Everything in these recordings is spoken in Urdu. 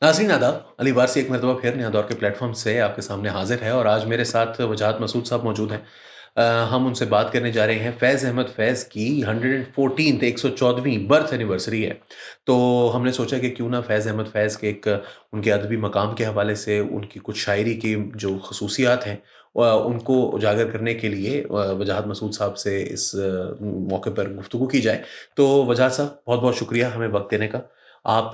ناظرین آداب، علی وارثی ایک مرتبہ پھر نیا دور کے پلیٹ فارم سے آپ کے سامنے حاضر ہے، اور آج میرے ساتھ وجاہت مسعود صاحب موجود ہیں۔ ہم ان سے بات کرنے جا رہے ہیں فیض احمد فیض کی 114ویں برتھ اینیورسری ہے، تو ہم نے سوچا کہ کیوں نہ فیض احمد فیض کے ان کے ادبی مقام کے حوالے سے ان کی کچھ شاعری کی جو خصوصیات ہیں ان کو اجاگر کرنے کے لیے وجاہت مسعود صاحب سے اس موقع پر گفتگو کی جائے۔ تو وجاہت صاحب، بہت بہت شکریہ ہمیں وقت دینے کا۔ آپ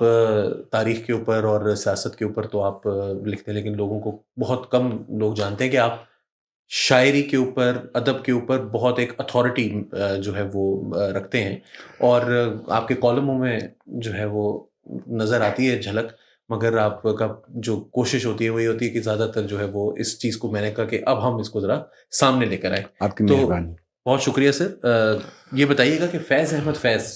تاریخ کے اوپر اور سیاست کے اوپر تو آپ لکھتے ہیں، لیکن لوگوں کو بہت کم لوگ جانتے ہیں کہ آپ شاعری کے اوپر، ادب کے اوپر بہت ایک اتھارٹی جو ہے وہ رکھتے ہیں، اور آپ کے کالموں میں جو ہے وہ نظر آتی ہے جھلک، مگر آپ کا جو کوشش ہوتی ہے وہی ہوتی ہے کہ زیادہ تر جو ہے وہ اس چیز کو، میں نے کہا کہ اب ہم اس کو ذرا سامنے لے کر آئیں۔ آپ کی تو مہربانی۔ بہت شکریہ سر۔ یہ بتائیے گا کہ فیض احمد فیض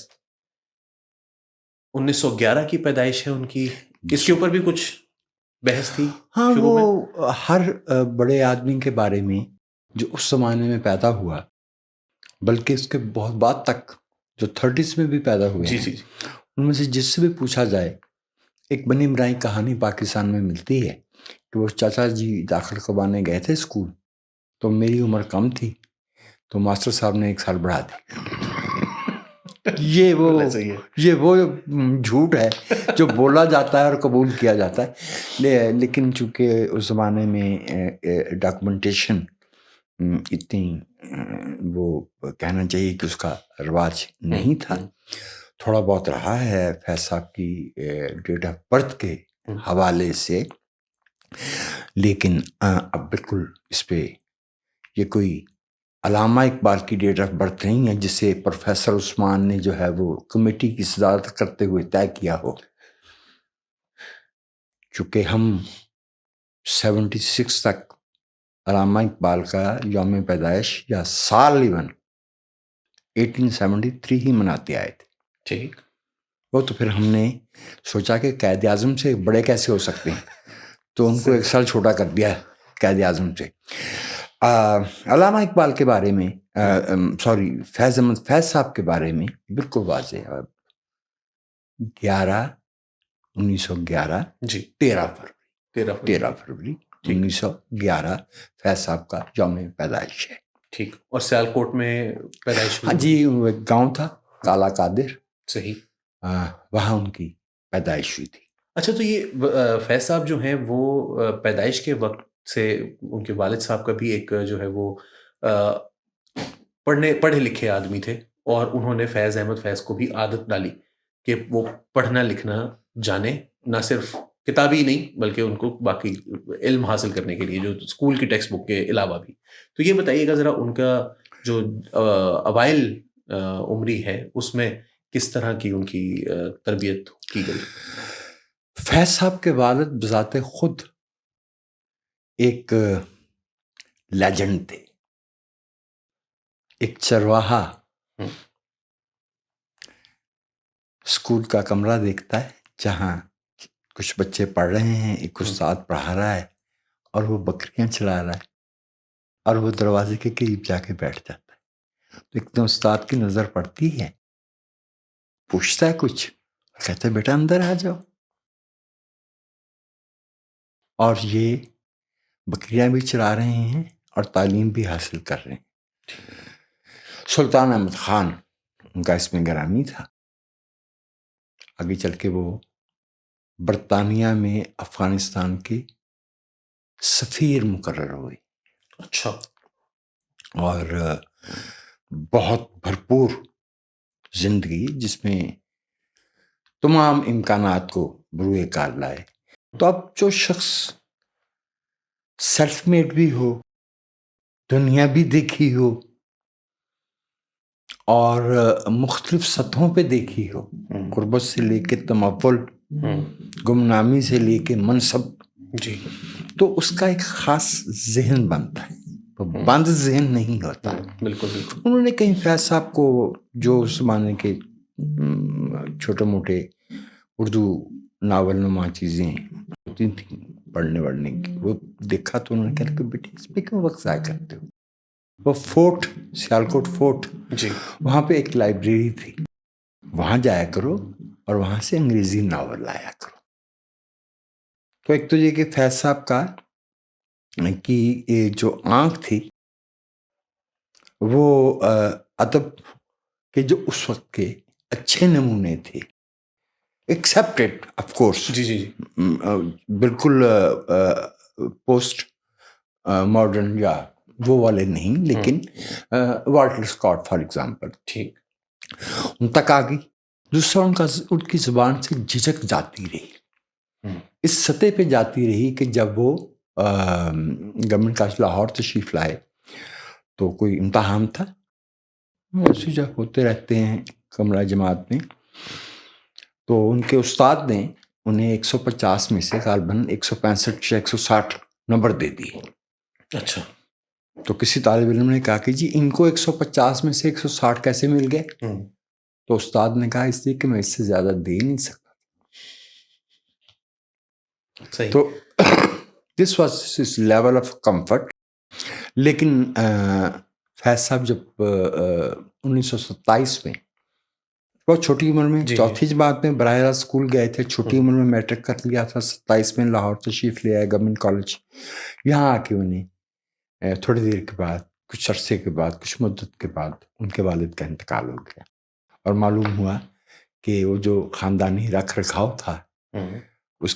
1911 کی پیدائش ہے ان کی، اس کے اوپر بھی کچھ بحث تھی ہاں، شروع میں؟ وہ ہر بڑے آدمی کے بارے میں جو اس زمانے میں پیدا ہوا، بلکہ اس کے بہت بعد تک جو 30s میں بھی پیدا ہوئے جی ہیں، جی جی ان میں سے جس سے بھی پوچھا جائے، ایک بنی برائی کہانی پاکستان میں ملتی ہے کہ وہ چاچا جی داخل کروانے گئے تھے اسکول، تو میری عمر کم تھی، تو ماسٹر صاحب نے 1 سال بڑھا دی۔ یہ وہ جھوٹ ہے جو بولا جاتا ہے اور قبول کیا جاتا ہے، لیکن چونکہ اس زمانے میں ڈاکومنٹیشن اتنی وہ کہنا چاہیے کہ اس کا رواج نہیں تھا، تھوڑا بہت رہا ہے فیض صاحب کی ڈیٹ آف برتھ کے حوالے سے، لیکن اب بالکل اس پہ یہ کوئی علامہ اقبال کی ڈیٹ آف برتھ نہیں ہے جسے پروفیسر عثمان نے جو ہے وہ کمیٹی کی صدارت کرتے ہوئے طے کیا ہو۔ چونکہ ہم 76 تک علامہ اقبال کا یوم پیدائش یا سال ایون 1873 ہی مناتے آئے تھے۔ ٹھیک، وہ تو پھر ہم نے سوچا کہ قائد اعظم سے بڑے کیسے ہو سکتے ہیں، تو ان کو 1 سال چھوٹا کر دیا ہے قائد اعظم سے۔ علامہ اقبال کے بارے میں فیض احمد فیض صاحب کے بارے میں بالکل واضح ہے۔ 1911 جی 13 فروری 13 فروری 1911 فیض صاحب کا یوم پیدائش ہے۔ ٹھیک، اور سیالکوٹ میں پیدائش ہاں ہوئی؟ جی، وہ ایک گاؤں تھا کالا قادر، صحیح۔ وہاں ان کی پیدائش ہوئی تھی۔ اچھا، تو یہ فیض صاحب جو ہیں وہ پیدائش کے وقت سے ان کے والد صاحب کا بھی ایک جو ہے وہ پڑھے لکھے آدمی تھے، اور انہوں نے فیض احمد فیض کو بھی عادت ڈالی کہ وہ پڑھنا لکھنا جانے، نہ صرف کتابی نہیں بلکہ ان کو باقی علم حاصل کرنے کے لیے جو اسکول کی ٹیکسٹ بک کے علاوہ بھی۔ تو یہ بتائیے گا ذرا ان کا جو اوائل عمری ہے اس میں کس طرح کی ان کی تربیت کی گئی؟ فیض صاحب کے والد بذات خود ایک لیجنڈ تھے، ایک چرواہا اسکول کا کمرہ دیکھتا ہے جہاں کچھ بچے پڑھ رہے ہیں، ایک استاد پڑھا رہا ہے اور وہ بکریاں چلا رہا ہے، اور وہ دروازے کے قریب جا کے بیٹھ جاتا ہے۔ تو ایک دم استاد کی نظر پڑتی ہے، پوچھتا ہے کچھ، کہتا ہے بیٹا اندر آ جاؤ، اور یہ بکریاں بھی چلا رہے ہیں اور تعلیم بھی حاصل کر رہے ہیں۔ سلطان احمد خان ان کا اس میں گرامی تھا، آگے چل کے وہ برطانیہ میں افغانستان کے سفیر مقرر ہوئے۔ اچھا، اور بہت بھرپور زندگی جس میں تمام امکانات کو بروئے کار لائے۔ تو اب جو شخص سیلف میڈ بھی ہو، دنیا بھی دیکھی ہو اور مختلف سطحوں پہ دیکھی ہو، غربت سے لے کے تمول، گمنامی سے لے کے منصب، جی، تو اس کا ایک خاص ذہن بنتا ہے، بند ذہن نہیں ہوتا۔ بالکل بالکل۔ انہوں نے کہیں فیض صاحب کو جو اس زمانے کے چھوٹے موٹے اردو ناول نما چیزیں ہوتی تھیں پڑھنے وڑھنے کی، وہ دیکھا تو انہوں نے کہا کہ بیٹے اس پہ کیوں وقت ضائع کرتے ہو؟ وہ فورٹ، سیالکوٹ فورٹ، جی، وہاں پہ ایک لائبریری تھی، وہاں جایا کرو اور وہاں سے انگریزی ناول لایا کرو۔ تو ایک تو یہ کہ فیض صاحب کا کی یہ جو آنکھ تھی وہ ادب کے جو اس وقت کے اچھے نمونے تھے، ایکسیپٹیڈ آف کورس، جی جی جی بالکل پوسٹ ماڈرن یا وہ والے نہیں، لیکن والٹر اسکاٹ فار ایگزامپل ٹھیک ان تک آ گئی. دوسرا ان کی زبان سے جھجک جاتی رہی، اس سطح پہ جاتی رہی کہ جب وہ گورنمنٹ کالج لاہور تشریف لائے تو کوئی امتحان تھا، ایسے جب ہوتے رہتے ہیں کمرہ جماعت میں، تو ان کے استاد نے انہیں 150 میں سے غالباً 165 یا 160 نمبر دے دیے. اچھا تو کسی طالب علم نے کہا کہ جی ان کو 150 میں سے 160 کیسے مل گئے؟ تو استاد نے کہا اس لیے کہ میں اس سے زیادہ دے نہیں سکتا. صحیح. تو this was level of comfort. لیکن فیض صاحب جب 1927 میں بہت چھوٹی عمر میں، چوتھی جماعت میں براہ راست اسکول گئے تھے، چھوٹی عمر میں میٹرک کر لیا تھا، 27 میں لاہور تشریف لے آئے گورنمنٹ کالج. یہاں آ کے انہیں تھوڑی دیر کے بعد، کچھ عرصے کے بعد، کچھ مدت کے بعد ان کے والد کا انتقال ہو گیا، اور معلوم ہوا کہ وہ جو خاندانی رکھ رکھاؤ تھا اس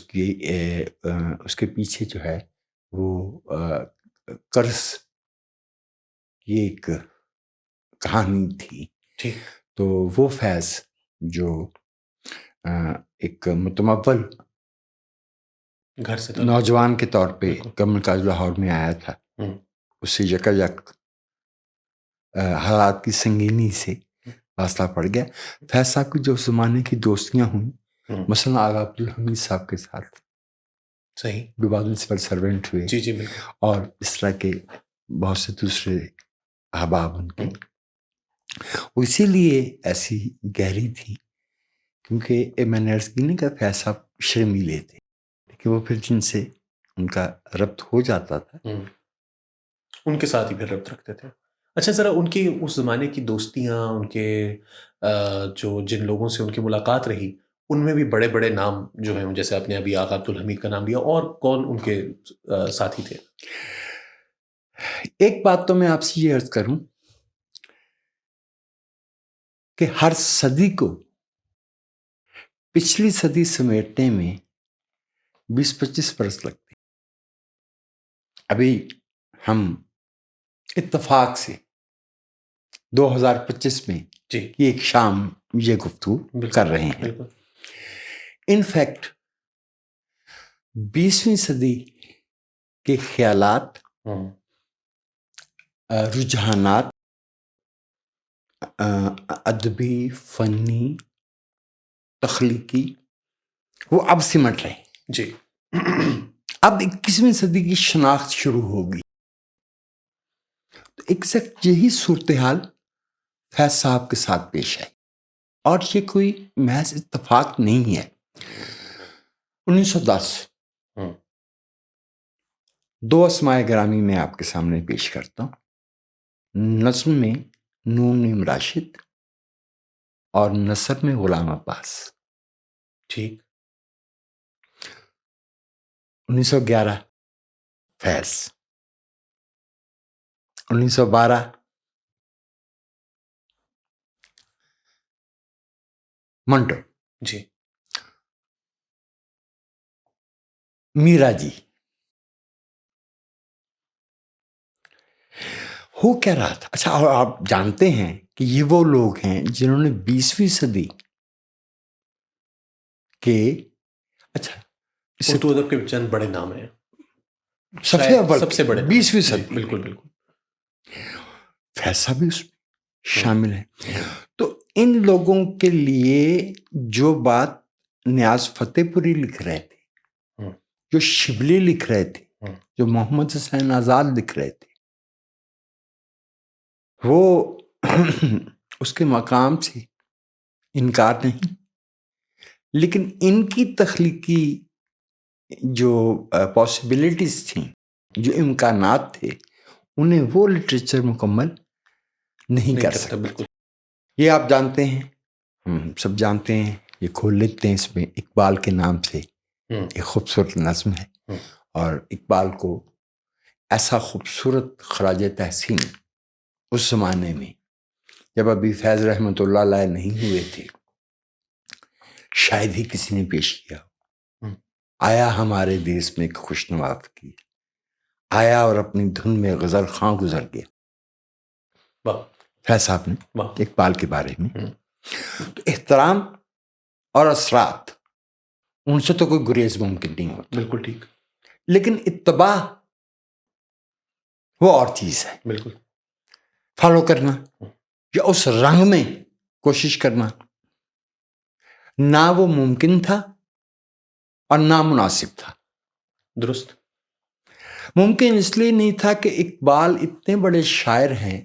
کے پیچھے جو ہے وہ قرض کی ایک کہانی تھی. تو وہ فیض جو ایک متمول گھر سے نوجوان کے طور پہ گورنمنٹ کالج لاہور میں آیا تھا، اس سے یکایک حالات کی سنگینی سے واسطہ پڑ گیا. فیض صاحب کی جو زمانے کی دوستیاں ہوئیں، مثلا آغا عبدالحمید صاحب کے ساتھ، صحیح، جو بعد میں سول سرونٹ ہوئے، جی جی بالکل، اور اس طرح کے بہت سے دوسرے احباب ان کے، وہ اسی لیے ایسی گہری تھی کیونکہ میں نے عرض کی نہیں کہ فیض صاحب شرمیلے تھے، لیکن وہ پھر جن سے ان کا ربط ہو جاتا تھا ان کے ساتھ ہی پھر ربط رکھتے تھے. اچھا ذرا ان کی اس زمانے کی دوستیاں، ان کے جو جن لوگوں سے ان کی ملاقات رہی، ان میں بھی بڑے بڑے نام جو ہیں، جیسے آپ نے ابھی آغا عبدالحمید کا نام لیا، اور کون ان کے ساتھی تھے؟ ایک بات تو میں آپ سے یہ عرض کروں کہ ہر صدی کو پچھلی صدی سمیٹنے میں 20-25 برس لگتے. ابھی ہم اتفاق سے 2025 میں ایک شام یہ گفتگو کر رہے ہیں. ان فیکٹ 20ویں صدی کے خیالات، رجحانات، ادبی، فنی، تخلیقی، وہ اب سمٹ رہے ہیں. جی اب 21ویں صدی کی شناخت شروع ہوگی. تو ایگزیکٹ یہی صورتحال فیض صاحب کے ساتھ پیش آئی، اور یہ کوئی محض اتفاق نہیں ہے. 1910 دو اسماء گرامی میں آپ کے سامنے پیش کرتا ہوں. نظم میں نون راشد اور نثر میں غلام عباس. ٹھیک. 1911 فیض، 1912 منٹو، جی میرا جی. ہو کیا رہا تھا؟ اچھا، اور آپ جانتے ہیں کہ یہ وہ لوگ ہیں جنہوں نے 20ویں صدی کے، اچھا اردو ادب کے چند بڑے نام ہیں، سب سے بڑے 20ویں صدی، بالکل بالکل، فیصلہ بھی اس میں شامل ہے. تو ان لوگوں کے لیے جو بات نیاز فتح پوری لکھ رہے تھے، جو شبلی لکھ رہے تھے، جو محمد حسین آزاد لکھ رہے تھے، وہ اس کے مقام سے انکار نہیں، لیکن ان کی تخلیقی جو پاسبلٹیز تھیں، جو امکانات تھے، انہیں وہ لٹریچر مکمل نہیں کر سکتا. بالکل. یہ آپ جانتے ہیں، ہم سب جانتے ہیں، یہ کھول لیتے ہیں اس میں اقبال کے نام سے ایک خوبصورت نظم ہے، اور اقبال کو ایسا خوبصورت خراج تحسین اس زمانے میں جب ابھی فیض رحمۃ اللہ علیہ نہیں ہوئے تھے شاید ہی کسی نے پیش کیا. آیا ہمارے دیس میں ایک خوشنوا فقیر، آیا اور اپنی دھن میں غزل خواں گزر گیا. فیض صاحب نے اقبال کے بارے میں تو احترام اور اثرات ان سے تو کوئی گریز ممکن نہیں ہوتا. بالکل ٹھیک. لیکن اتباع وہ اور چیز ہے. بالکل. فالو کرنا یا اس رنگ میں کوشش کرنا نہ وہ ممکن تھا اور نہ مناسب تھا. درست. ممکن اس لیے نہیں تھا کہ اقبال اتنے بڑے شاعر ہیں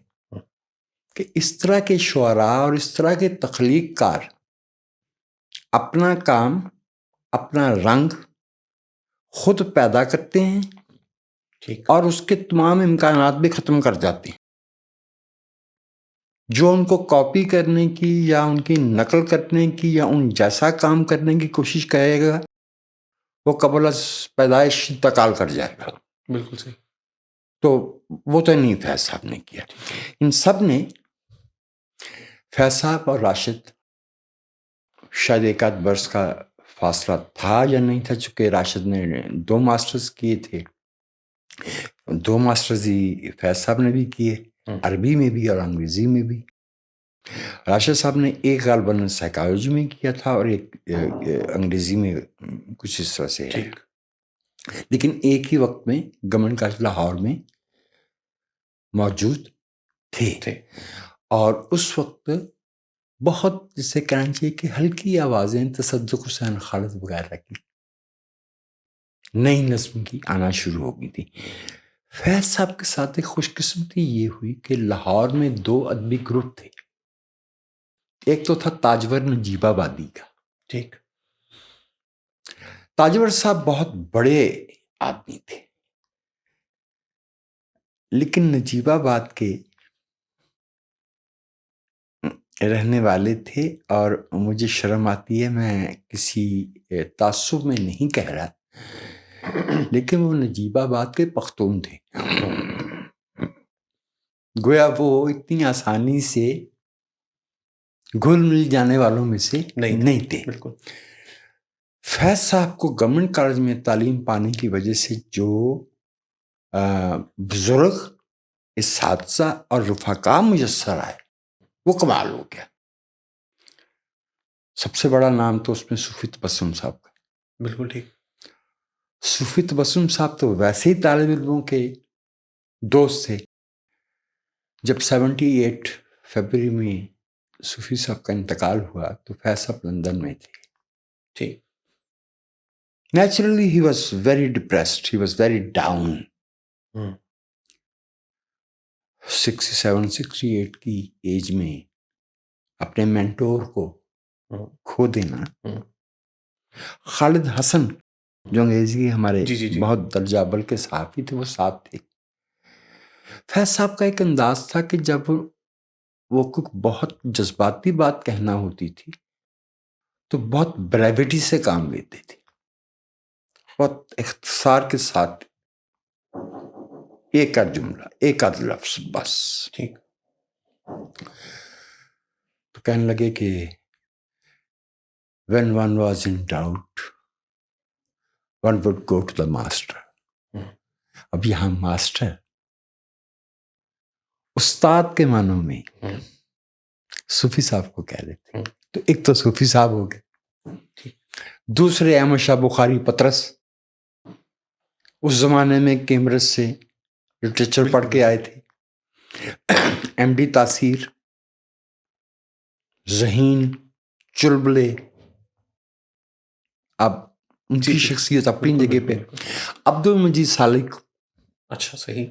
کہ اس طرح کے شعراء اور اس طرح کے تخلیق کار اپنا کام، اپنا رنگ خود پیدا کرتے ہیں اور اس کے تمام امکانات بھی ختم کر جاتے ہیں. جو ان کو کاپی کرنے کی یا ان کی نقل کرنے کی یا ان جیسا کام کرنے کی کوشش کرے گا وہ قبل از پیدائش انتقال کر جائے گا. بالکل صحیح. تو وہ تو نہیں فیض صاحب نے کیا. ان سب نے فیض صاحب اور راشد شاید ایک آدھ برس کا فاصلہ تھا یا نہیں تھا، چونکہ راشد نے 2 ماسٹرز کیے تھے. 2 ماسٹرز ہی فیض صاحب نے بھی کیے، عربی میں بھی اور انگریزی میں بھی. راشد صاحب نے ایک غالباً سائیکالوجی میں کیا تھا اور ایک انگریزی میں کچھ اس طرح سے ہے. لیکن ایک ہی وقت میں گورنمنٹ کالج لاہور میں موجود تھے اور اس وقت بہت جسے کہنا چاہیے کہ ہلکی آوازیں تصدق حسین خالد وغیرہ کی نئی نظم کی آنا شروع ہو گئی تھی. فیض صاحب کے ساتھ ایک خوش قسمتی یہ ہوئی کہ لاہور میں 2 ادبی گروپ تھے. ایک تو تھا تاجور نجیب آبادی کا. ٹھیک. تاجور صاحب بہت بڑے آدمی تھے، لیکن نجیب آباد کے رہنے والے تھے، اور مجھے شرم آتی ہے میں کسی تعصب میں نہیں کہہ رہا، لیکن وہ نجیب آباد کے پختون تھے. گویا وہ اتنی آسانی سے گھل مل جانے والوں میں سے نہیں تھے. بالکل. فیض صاحب کو گورنمنٹ کالج میں تعلیم پانے کی وجہ سے جو بزرگ اساتذہ اور رفقا میسر آئے وہ کمال ہو گیا. سب سے بڑا نام تو اس میں صوفی تبسم صاحب کا. بالکل ٹھیک. صوفی تبسم صاحب تو ویسے ہی طالب علموں کے دوست تھے. جب 78 فروری میں صوفی صاحب کا انتقال ہوا تو فیض صاحب لندن میں تھے. ٹھیک. Naturally he was very depressed, he was very down. 67 68 کی ایج میں اپنے مینٹور کو کھو دینا. خالد حسن جو انگریزی ہمارے بہت درجہ اول کے صحافی تھے وہ ساتھ تھے. فیض صاحب کا ایک انداز تھا کہ جب وہ بہت جذباتی بات کہنا ہوتی تھی تو بہت بریوٹی سے کام لیتے تھے، بہت اختصار کے ساتھ ایک آدھ جملہ، ایک آدھ لفظ بس. ٹھیک. تو کہنے لگے کہ when one was in doubt one would go to the master. اب یہاں ماسٹر استاد کے معنوں میں صوفی صاحب کو کہہ دیتے. تو ایک تو صوفی صاحب ہو گئے، دوسرے احمد شاہ بخاری پطرس اس زمانے میں کیمبرج سے لٹریچر پڑھ کے آئے تھے. ایم ڈی تاثیر، ذہین، چلبلے. اب ان کی شخصیت اپنی جگہ پہ. عبد المجید سالک، اچھا صحیح،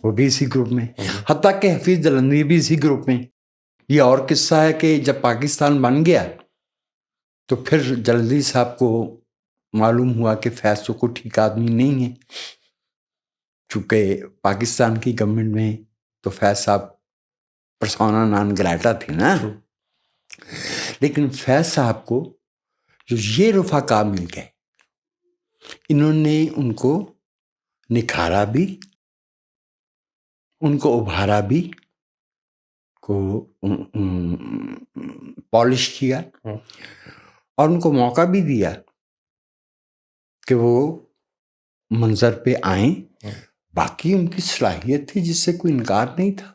وہ بھی اسی گروپ میں. حتیٰ کہ حفیظ جلندری بھی اسی گروپ میں. یہ اور قصہ ہے کہ جب پاکستان بن گیا تو پھر جلندری صاحب کو معلوم ہوا کہ فیض تو کوئی ٹھیک آدمی نہیں ہے، چونکہ پاکستان کی گورنمنٹ میں تو فیض صاحب پرسونا نان گریٹا تھے نا. لیکن فیض صاحب کو جو یہ رفقا مل گئے انہوں نے ان کو نکھارا بھی, ان کو ابھارا بھی, کو پالش کیا, اور ان کو موقع بھی دیا کہ وہ منظر پہ آئیں. باقی ان کی صلاحیت تھی جس سے کوئی انکار نہیں تھا.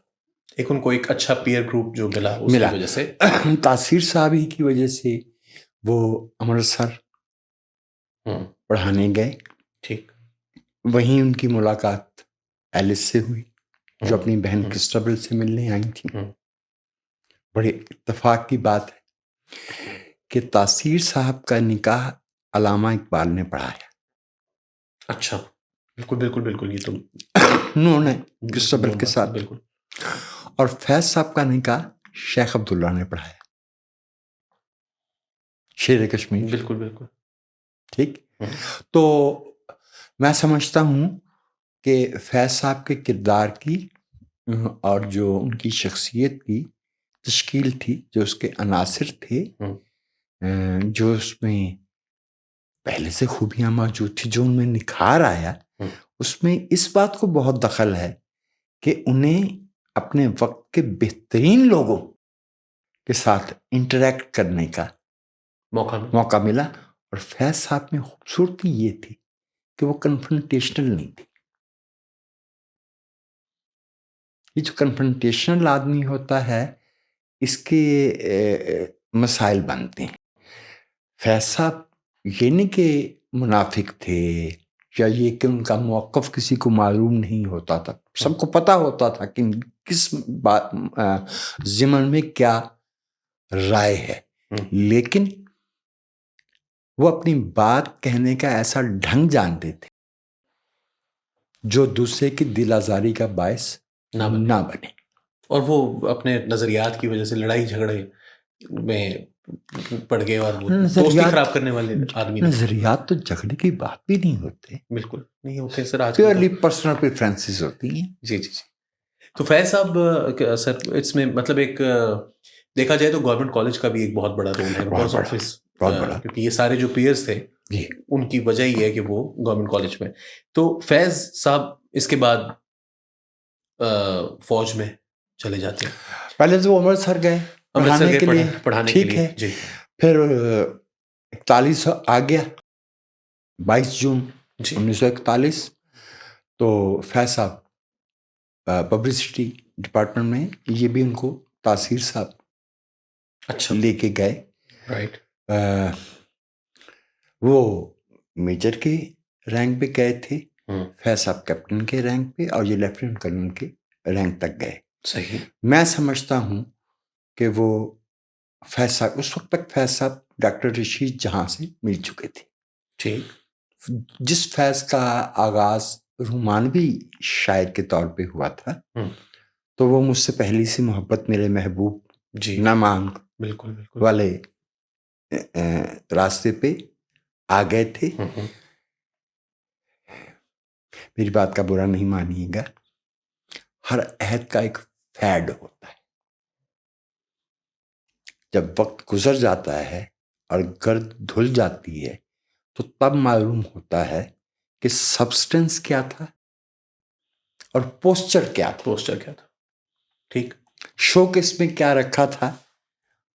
ایک ان کو ایک اچھا پیئر گروپ جو ملا اس کی وجہ سے, تاثیر صاحب ہی کی وجہ سے وہ امرتسر پڑھانے گئے. ٹھیک. وہیں ان کی ملاقات ایلس سے ہوئی جو اپنی بہن کرسٹبل سے ملنے آئی تھیں. بڑے اتفاق کی بات ہے کہ تاثیر صاحب کا نکاح علامہ اقبال نے پڑھایا. اچھا, بالکل بالکل بالکل, یہ تو انہوں نے کرسٹبل کے ساتھ. بالکل. اور فیض صاحب کا نکاح شیخ عبداللہ نے پڑھایا, شیر کشمیر. بالکل بالکل. ٹھیک. تو میں سمجھتا ہوں کہ فیض صاحب کے کردار کی اور جو ان کی شخصیت کی تشکیل تھی, جو اس کے عناصر تھے, جو اس میں پہلے سے خوبیاں موجود تھی, جو ان میں نکھار آیا, اس میں اس بات کو بہت دخل ہے کہ انہیں اپنے وقت کے بہترین لوگوں کے ساتھ انٹریکٹ کرنے کا موقع ملا. اور فیض صاحب میں خوبصورتی یہ تھی کہ وہ کنفرنٹیشنل نہیں تھی. یہ جو کنفرنٹیشنل آدمی ہوتا ہے اس کے مسائل بنتے ہیں. فیض صاحب یہ نہیں کہ منافق تھے یا یہ کہ ان کا موقف کسی کو معلوم نہیں ہوتا تھا, سب کو پتہ ہوتا تھا کہ کس ضمن میں کیا رائے ہے, لیکن وہ اپنی بات کہنے کا ایسا ڈھنگ جانتے تھے جو دوسرے کی دل آزاری کا باعث نہ بنے. اور وہ اپنے نظریات کی وجہ سے لڑائی جھگڑے میں پڑ گئے اور دوستی خراب کرنے والے آدمی. نظریات تو جھگڑے کی بات بھی نہیں ہوتے, بالکل نہیں ہوتے سر, آج پیورلی پرسنل پریفرنسز ہوتی ہیں. جی جی جی. تو فیض صاحب سر اس میں مطلب ایک دیکھا جائے تو گورنمنٹ کالج کا بھی ایک بہت بڑا رول ہے, بہت بڑا, کیونکہ یہ سارے جو پیئرس تھے ان کی وجہ ہی ہے کہ وہ گورنمنٹ کالج میں. تو فیض صاحب اس کے بعد فوج میں چلے جاتے ہیں. پہلے تو وہ امرتسر گئے پڑھانے کے لیے, ٹھیک ہے. پھر 41 آ گیا, 22 جون 1941, تو فیض صاحب پبلسٹی ڈپارٹمنٹ میں, یہ بھی ان کو تاثیر صاحب اچھا لے کے گئے. رائٹ. وہ میجر کے رینک پہ گئے تھے, فیض صاحب کیپٹن کے رینک پہ, اور یہ لیفٹیننٹ کرنل کے رینک تک گئے. صحیح. میں میں سمجھتا ہوں کہ وہ فیض صاحب اس وقت تک فیض صاحب ڈاکٹر رشید جہاں سے مل چکے تھے. ٹھیک. جس فیض کا آغاز رومانوی شاعر کے طور پہ ہوا تھا, تو وہ مجھ سے پہلی سی محبت میرے محبوب جی نہ مانگ بالکل بالکل والے راستے پہ آ گئے تھے. میری بات کا برا نہیں مانیے گا, ہر عہد کا ایک فیڈ ہوتا ہے. جب وقت گزر جاتا ہے اور گرد دھل جاتی ہے تو تب معلوم ہوتا ہے کہ سبسٹنس کیا تھا اور پوسچر کیا تھا. ٹھیک. شو کیس میں کیا رکھا تھا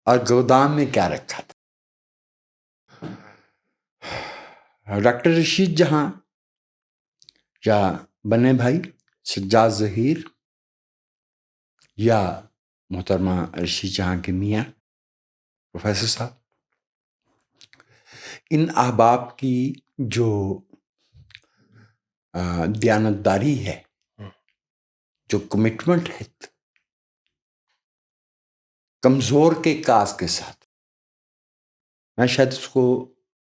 اور گودام میں کیا رکھا تھا. ڈاکٹر رشید جہاں یا بنے بھائی سجاد ظہیر یا محترمہ رشید جہاں کے میاں پروفیسر صاحب, ان احباب کی جو دیانتداری ہے, جو کمٹمنٹ ہے کمزور کے کاز کے ساتھ, میں شاید اس کو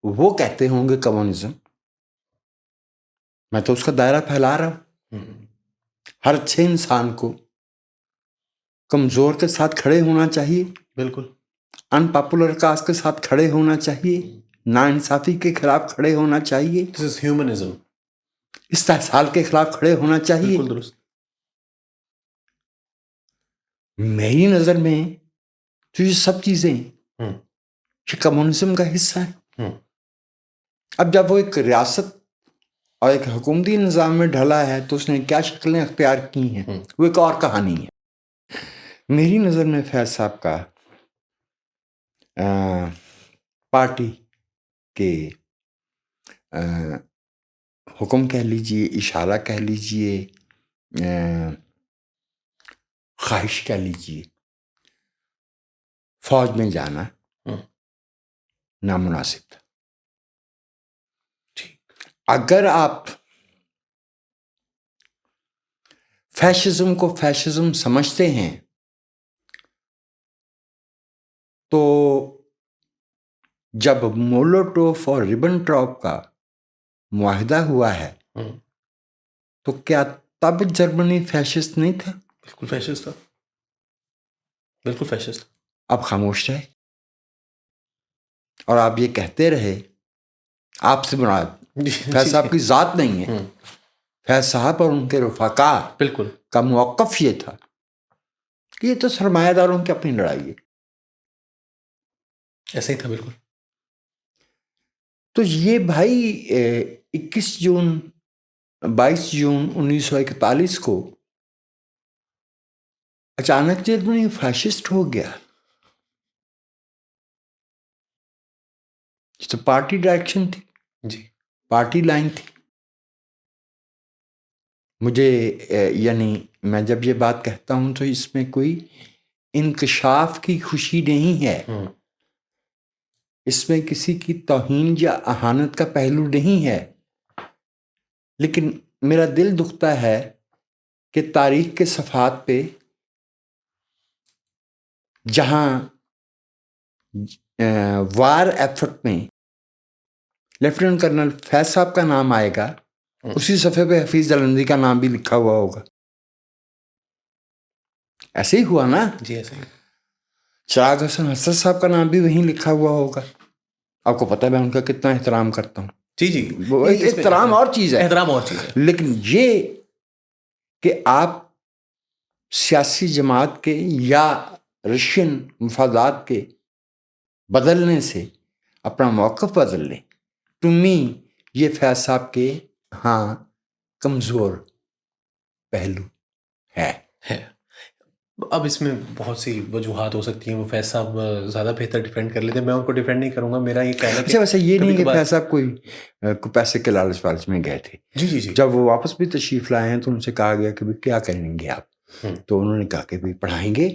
وہ کہتے ہوں گے کمیونزم, میں تو اس کا دائرہ پھیلا رہا ہوں. ہر اچھے انسان کو کمزور کے ساتھ کھڑے ہونا چاہیے, بالکل ان پاپولر کاز کے ساتھ کھڑے ہونا چاہیے, ناانصافی کے خلاف کھڑے ہونا چاہیے, دس از ہیومنزم, استحصال کے خلاف کھڑے ہونا چاہیے. بالکل درست. میری نظر میں تو یہ سب چیزیں یہ کمیونزم کا حصہ ہیں. اب جب وہ ایک ریاست اور ایک حکومتی نظام میں ڈھلا ہے تو اس نے کیا شکلیں اختیار کی ہیں وہ ایک اور کہانی ہے. میری نظر میں فیض صاحب کا پارٹی کے حکم کہہ لیجئے، اشارہ کہہ لیجئے، خواہش کہہ لیجئے، فوج میں جانا نامناسب تھا. اگر آپ فیشزم کو فیشزم سمجھتے ہیں تو جب مولوٹوف اور ربن ٹراپ کا معاہدہ ہوا ہے تو کیا تب جرمنی فیشسٹ نہیں تھا؟ بالکل فیشسٹ تھا، بالکل فیشسٹ. آپ خاموش رہے اور آپ یہ کہتے رہے. آپ سے مراد فیض صاحب کی ذات نہیں ہے، فیض صاحب اور ان کے رفقا بالکل کا موقف یہ تھا کہ یہ تو سرمایہ داروں کی اپنی لڑائی ہے. ایسا ہی تھا بالکل. تو یہ بھائی 22 جون 1941 کو اچانک جرمنی فیشسٹ ہو گیا. تو پارٹی ڈائریکشن تھی، جی پارٹی لائن تھی. مجھے یعنی میں جب یہ بات کہتا ہوں تو اس میں کوئی انکشاف کی خوشی نہیں ہے، اس میں کسی کی توہین یا اہانت کا پہلو نہیں ہے، لیکن میرا دل دکھتا ہے کہ تاریخ کے صفحات پہ جہاں وار ایفرٹ میں لیفٹیننٹ کرنل فیض صاحب کا نام آئے گا اسی صفحے پہ حفیظ جلندی کا نام بھی لکھا ہوا ہوگا. ایسے ہی ہوا نا؟ جی ایسے ہی. چراغ حسن حسد صاحب کا نام بھی وہیں لکھا ہوا ہوگا. آپ کو پتہ ہے میں ان کا کتنا احترام کرتا ہوں. جی وہ احترام اور چیز ہے، احترام اور چیز ہے، لیکن یہ کہ آپ سیاسی جماعت کے یا رشین مفادات کے بدلنے سے اپنا موقف بدل لیں، ٹو می یہ فیض صاحب کے ہاں کمزور پہلو ہے. اب اس میں بہت سی وجوہات ہو سکتی ہیں. وہ فیض صاحب زیادہ بہتر ڈیفینڈ کر لیتے ہیں، میں ان کو ڈیفینڈ نہیں کروں گا. میرا یہ کہنا ہے اچھا ویسے یہ نہیں کہ کبھی فیض صاحب کوئی پیسے کے لالچ والچ میں گئے تھے. جی جب وہ واپس بھی تشریف لائے ہیں تو ان سے کہا گیا کہ کیا کریں گے آپ؟ تو انہوں نے کہا کہ بھی پڑھائیں گے.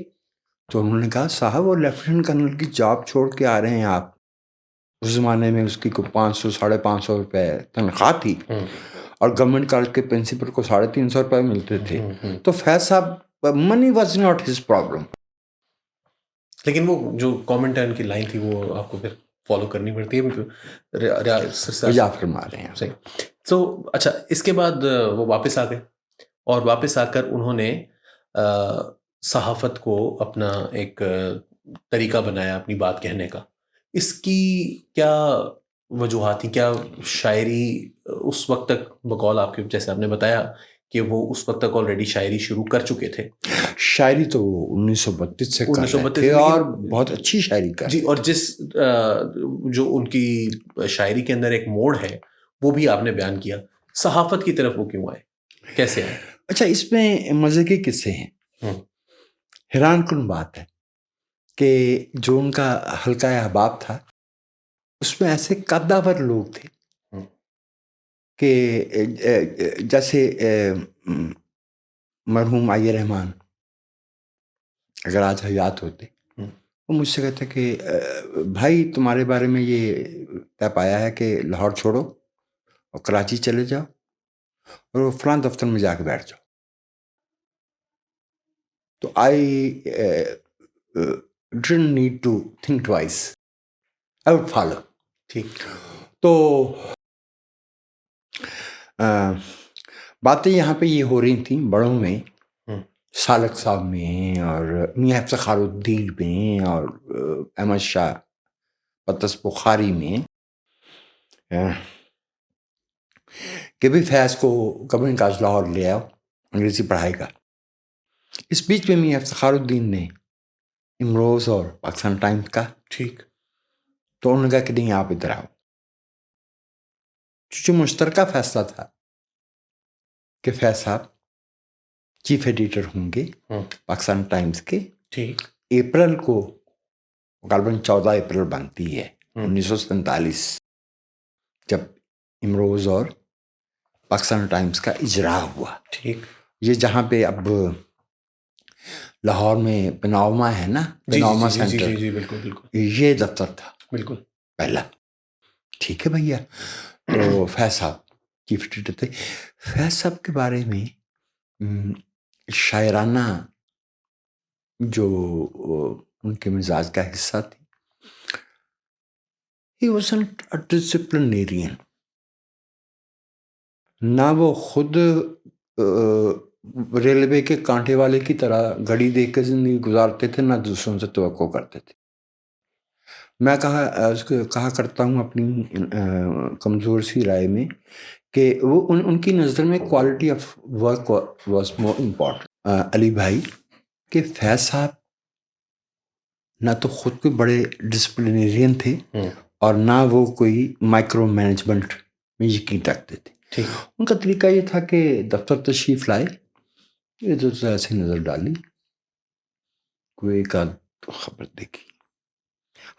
تو انہوں نے کہا صاحب وہ لیفٹیننٹ کرنل کی جاب چھوڑ کے آ رہے ہیں آپ. اس زمانے میں اس کی کوئی 500 550 روپے تنخواہ تھی اور گورنمنٹ کالج کے پرنسپل کو 350 روپے ملتے تھے. تو فیض صاحب money was not his problem. لیکن وہ جو کامنٹ ہے ان کی لائن تھی وہ آپ کو پھر فالو کرنی پڑتی ہے. یا فرما رہے ہیں صحیح. تو اچھا اس کے بعد وہ واپس آ گئے اور واپس آ کر انہوں نے صحافت کو اپنا ایک طریقہ بنایا اپنی بات کہنے کا. اس کی کیا وجوہات تھیں؟ کیا شاعری اس وقت تک بقول آپ کے جیسے آپ نے بتایا کہ وہ اس وقت تک آلریڈی شاعری شروع کر چکے تھے؟ شاعری تو 1932 سے کر رہے تھے اور بہت اچھی شاعری کر جی. اور جس جو ان کی شاعری کے اندر ایک موڑ ہے وہ بھی آپ نے بیان کیا. صحافت کی طرف وہ کیوں آئے، کیسے آئے؟ اچھا اس میں مزے کے قصے ہیں. حیران کن بات ہے کہ جو ان کا حلقہ احباب تھا اس میں ایسے قداور لوگ تھے کہ جیسے مرحوم آئی رحمان اگر آج حیات ہوتے وہ مجھ سے کہتے کہ بھائی تمہارے بارے میں یہ طے پایا ہے کہ لاہور چھوڑو اور کراچی چلے جاؤ اور وہ فلاں دفتر میں جا کے بیٹھ جاؤ. تو آئی ڈidn't need to think twice. I would follow. ٹھیک. تو باتیں یہاں پہ یہ ہو رہی تھیں بڑوں میں، سالک صاحب میں اور میاں افتخار الدین میں اور احمد شاہ پطرس بخاری میں کہ بھی فیض کو گورنمنٹ کالج لاہور لے آؤ انگریزی پڑھائے گا. اس بیچ میں میاں افتخار الدین نے امروز اور پاکستان ٹائمز کا ٹھیک. تو انہوں نے کہا کہ نہیں آپ ادھر آؤ. جو مشترکہ فیصلہ تھا کہ فیض صاحب چیف ایڈیٹر ہوں گے پاکستان ٹائمز کے. ٹھیک. اپریل کو غالباً 14 اپریل بنتی ہے 1947 جب امروز اور پاکستان ٹائمز کا اجرا ہوا. ٹھیک. یہ جہاں پہ اب لاہور میں پنوما ہے نا، پنوما سینٹر، جی بالکل بالکل یہ دفتر تھا بالکل پہلا. ٹھیک ہے بھیا. تو فیض صاحب چیف ایڈیٹر تھے. فیض صاحب کے بارے میں شاعرانہ جو ان کے مزاج کا حصہ تھی. He wasn't a disciplinarian. نہ وہ خود ریلوے کے کانٹے والے کی طرح گھڑی دیکھ کے زندگی گزارتے تھے، نہ دوسروں سے توقع کرتے تھے. میں کہا کرتا ہوں اپنی کمزور سی رائے میں کہ وہ ان کی نظر میں quality of work was more important. Ali بھائی کہ فیض صاحب نہ تو خود کوئی بڑے ڈسپلنیرین تھے اور نہ وہ کوئی مائکرو مینجمنٹ میں یقین رکھتے تھے. ان کا طریقہ یہ تھا کہ دفتر تشریف لائے، یہ تو ایسے نظر ڈالی، کوئی ایک آدھ خبر دیکھی،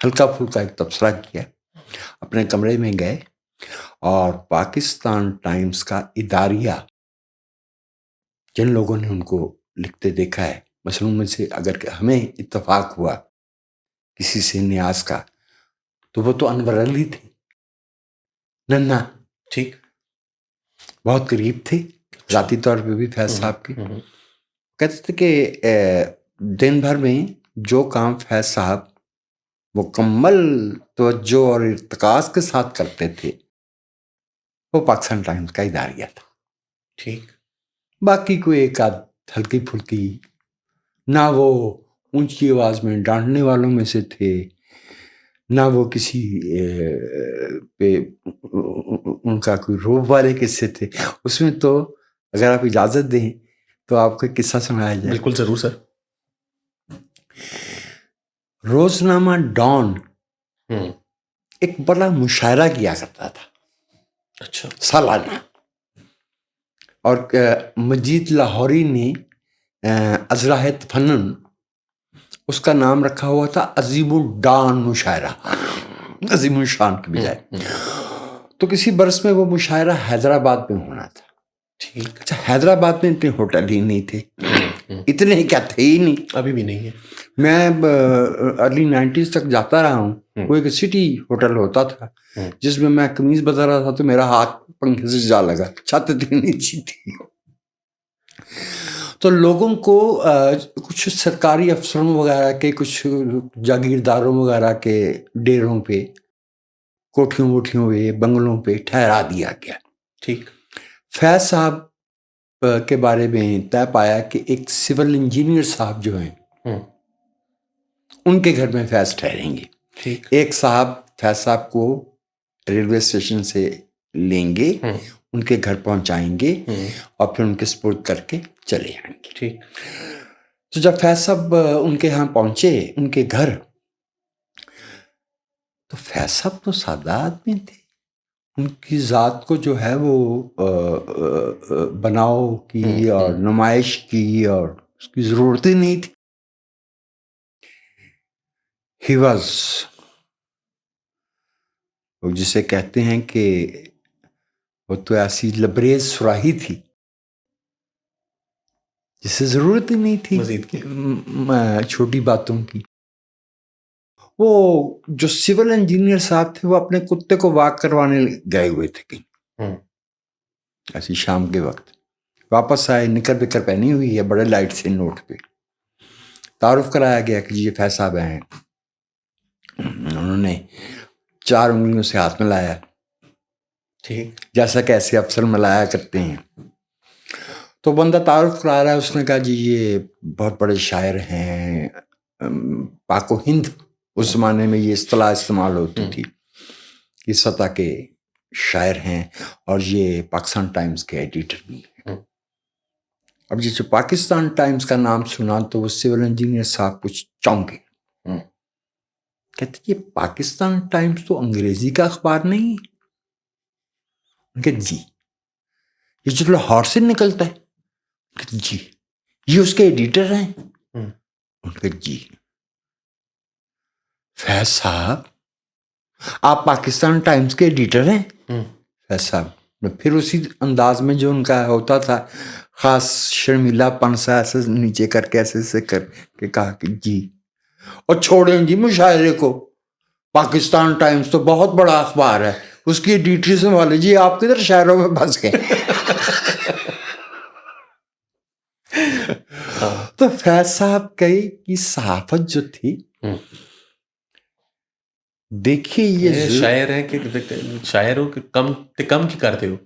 ہلکا پھلکا ایک تبصرہ کیا، اپنے کمرے میں گئے اور پاکستان ٹائمز کا اداریہ جن لوگوں نے ان کو لکھتے دیکھا ہے، مثلا ان میں سے اگر ہمیں اتفاق ہوا کسی سے نیاز کا تو وہ تو انور علی تھے. ننا ٹھیک بہت قریب تھے ذاتی طور پہ بھی فیض صاحب کے. کہتے تھے کہ دن بھر میں جو کام فیض صاحب مکمل توجہ اور ارتکاز کے ساتھ کرتے تھے وہ پاکستان ٹائمز کا اداریہ تھا. ٹھیک. باقی کوئی ایک آدھ ہلکی پھلکی، نہ وہ اونچی آواز میں ڈانٹنے والوں میں سے تھے، نہ وہ کسی پہ ان کا کوئی روب والے قصے تھے. اس میں تو اگر آپ اجازت دیں تو آپ کو قصہ سنایا جائے. بالکل ضرور سر. روزنامہ ڈان ایک بڑا مشاعرہ کیا کرتا تھا. اچھا. سالانہ. اور مجید لاہوری نے ازراہ تفنن اس کا نام رکھا ہوا تھا عظیم الڈان مشاعرہ، عظیم الشان کے بجائے. تو کسی برس میں وہ مشاعرہ حیدرآباد میں ہونا تھا. ٹھیک. اچھا حیدرآباد میں اتنے ہوٹل ہی نہیں تھے، اتنے ہی کیا تھے ہی نہیں، ابھی بھی نہیں ہے. میں ارلی 90s تک جاتا رہا ہوں. وہ ایک سٹی ہوٹل ہوتا تھا جس میں میں قمیض بدل رہا تھا تو میرا ہاتھ پنکھے سے جا لگا، چھت اتنی نیچی تھی. تو لوگوں کو کچھ سرکاری افسروں وغیرہ کے، کچھ جاگیرداروں وغیرہ کے ڈیروں پہ، کوٹھیوں ووٹھیوں پہ، بنگلوں پہ ٹھہرا دیا گیا. ٹھیک. فیض صاحب کے بارے میں طے پایا کہ ایک سول انجینئر صاحب جو ہیں ان کے گھر میں فیض ٹھہریں گے. ٹھیک. ایک صاحب فیض صاحب کو ریلوے اسٹیشن سے لیں گے، ان کے گھر پہنچائیں گے اور پھر ان کے سپرد کر کے چلے آئیں گے. ٹھیک. تو جب فیض صاحب ان کے ہاں پہنچے ان کے گھر، تو فیض صاحب تو سادہ آدمی تھے. ان کی ذات کو جو ہے وہ بناؤ کی اور نمائش کی اور اس کی ضرورت ہی نہیں تھی. ہی واز، جسے کہتے ہیں کہ وہ تو ایسی لبریز سراہی تھی جسے ضرورت ہی نہیں تھی مزید کی چھوٹی باتوں کی. وہ جو سول انجینئر صاحب تھے وہ اپنے کتے کو واک کروانے گئے ہوئے تھے کہیں ایسی شام کے وقت. واپس آئے، نکر بکر پہنی ہوئی ہے، بڑے لائٹ سے نوٹ پہ تعارف کرایا گیا کہ یہ فیض صاحب ہیں. انہوں نے 4 انگلیوں سے ہاتھ ملایا. ٹھیک. جیسا کہ ایسے افسر ملایا کرتے ہیں. تو بندہ تعارف کرا رہا ہے، اس نے کہا جی یہ بہت بڑے شاعر ہیں، پاک و ہند اس زمانے میں یہ اصطلاح استعمال ہوتی تھی، اس سطح کے شاعر ہیں اور یہ پاکستان ٹائمز کے ایڈیٹر بھی ہیں. اب جیسے پاکستان ٹائمز کا نام سنا تو وہ سول انجینئر صاحب کچھ چونکے. کہتے یہ پاکستان ٹائمز تو انگریزی کا اخبار نہیں ہے. کہ جی یہ جو لاہور سے نکلتا ہے؟ جی. یہ اس کے ایڈیٹر ہیں؟ ان کے جی. فیض صاحب آپ پاکستان ٹائمز کے ایڈیٹر ہیں؟ فیض صاحب پھر اسی انداز میں جو ان کا ہوتا تھا خاص شرمیلا پن سا ایسے نیچے کر کے ایسے کر کے کہا کہ جی. اور چھوڑیں جی مشاعرے کو، پاکستان ٹائمز تو بہت بڑا اخبار ہے، اس کی ایڈیٹری سنبھالے جی، آپ کدھر شاعروں میں پھنس گئے. تو فیض صاحب کی صحافت جو تھی، دیکھیے یہ شاعر ہے کہ شاعر ہو کہ کم کی کرتے ہو.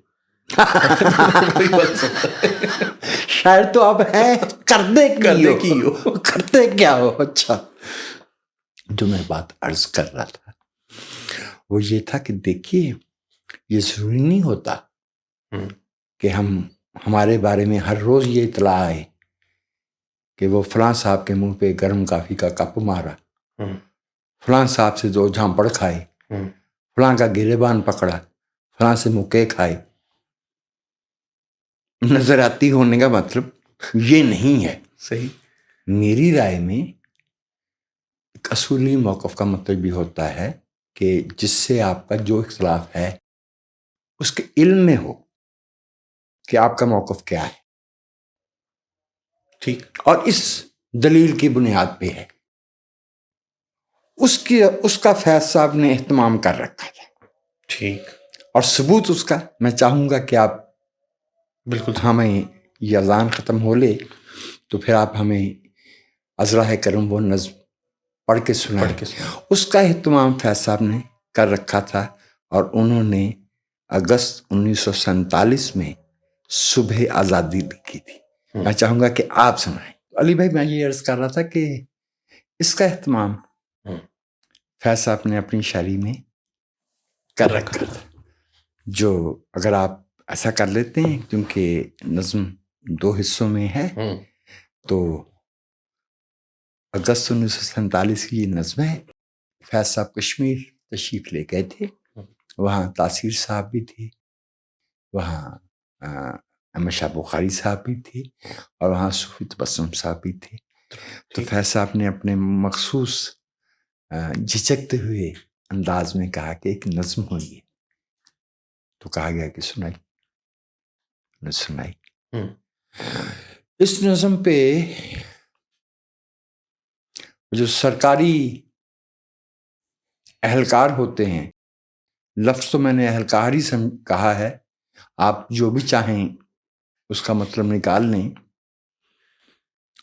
شاعر تو اب ہے، کرتے کیا ہو. اچھا، جو میں بات عرض کر رہا تھا وہ یہ تھا کہ دیکھیے یہ ضروری نہیں ہوتا کہ ہمارے بارے میں ہر روز یہ اطلاع آئے کہ وہ فلاں صاحب کے منہ پہ گرم کافی کا کپ مارا، فلاں صاحب سے 2 جھانپڑ کھائے، فلاں کا گریبان پکڑا، فلاں سے مکے کھائے. نظراتی ہونے کا مطلب یہ نہیں ہے. صحیح. میری میری رائے میں ایک اصولی موقف کا مطلب بھی ہوتا ہے کہ جس سے آپ کا جو اختلاف ہے اس کے علم میں ہو کہ آپ کا موقف کیا ہے، ٹھیک، اور اس دلیل کی بنیاد پہ ہے. اس کا فیض صاحب نے اہتمام کر رکھا تھا. ٹھیک. اور ثبوت اس کا میں چاہوں گا کہ آپ بالکل ہمیں یہ اذان ختم ہو لے تو پھر آپ ہمیں ازراہ کرم وہ نظم پڑھ کے سنائیں. اس کا اہتمام فیض صاحب نے کر رکھا تھا، اور انہوں نے اگست 1947 میں صبح آزادی لکھی تھی. میں چاہوں گا کہ آپ سنائیں. علی بھائی میں یہ عرض کر رہا تھا کہ اس کا اہتمام فیض صاحب نے اپنی شاعری میں کر رکھا تھا، جو اگر آپ ایسا کر لیتے ہیں کیونکہ نظم 2 حصوں میں ہے، تو اگست 1947 کی یہ نظم ہے. فیض صاحب کشمیر تشریف لے گئے تھے، وہاں تاثیر صاحب بھی تھے، وہاں احمد شاہ بخاری صاحب بھی تھے، اور وہاں صوفی تبسم صاحب بھی تھے. تو فیض صاحب نے اپنے مخصوص جھجکتے ہوئے انداز میں کہا کہ ایک نظم ہوئی ہے. تو کہا گیا کہ سنائی. اس نظم پہ جو سرکاری اہلکار ہوتے ہیں، لفظ تو میں نے اہلکار ہی کہا ہے، آپ جو بھی چاہیں اس کا مطلب نکال لیں،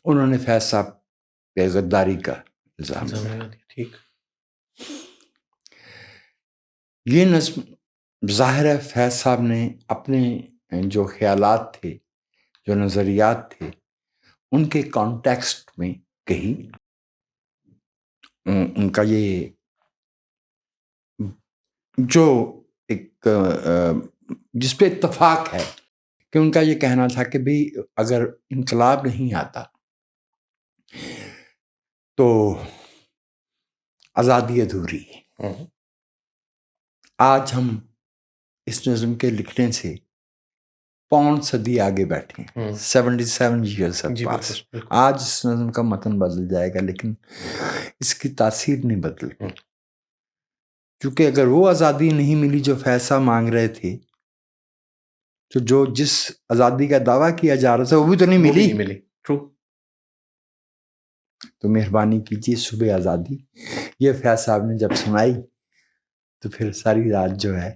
انہوں نے فیض صاحب پہ غداری کا الزام لگایا. ٹھیک. یہ نظم ظاہر ہے فیض صاحب نے اپنے جو خیالات تھے، جو نظریات تھے، ان کے کانٹیکسٹ میں کہی. ان کا یہ جو ایک جس پہ اتفاق ہے کہ ان کا یہ کہنا تھا کہ بھئی اگر انقلاب نہیں آتا تو آزادی ادھوری ہے. آج ہم اس نظم کے لکھنے سے 5 صدی آگے بیٹھے ہیں، 77 years have passed. آج اس نظم کا متن بدل جائے گا لیکن اس کی تاثیر نہیں بدلتی، کیونکہ اگر وہ آزادی نہیں ملی جو فیض صاحب مانگ رہے تھے، تو جس آزادی کا دعویٰ کیا جا رہا تھا وہ بھی تو نہیں ملی. تو مہربانی کیجیے صبح آزادی یہ فیض صاحب نے جب سنائی تو پھر ساری رات جو ہے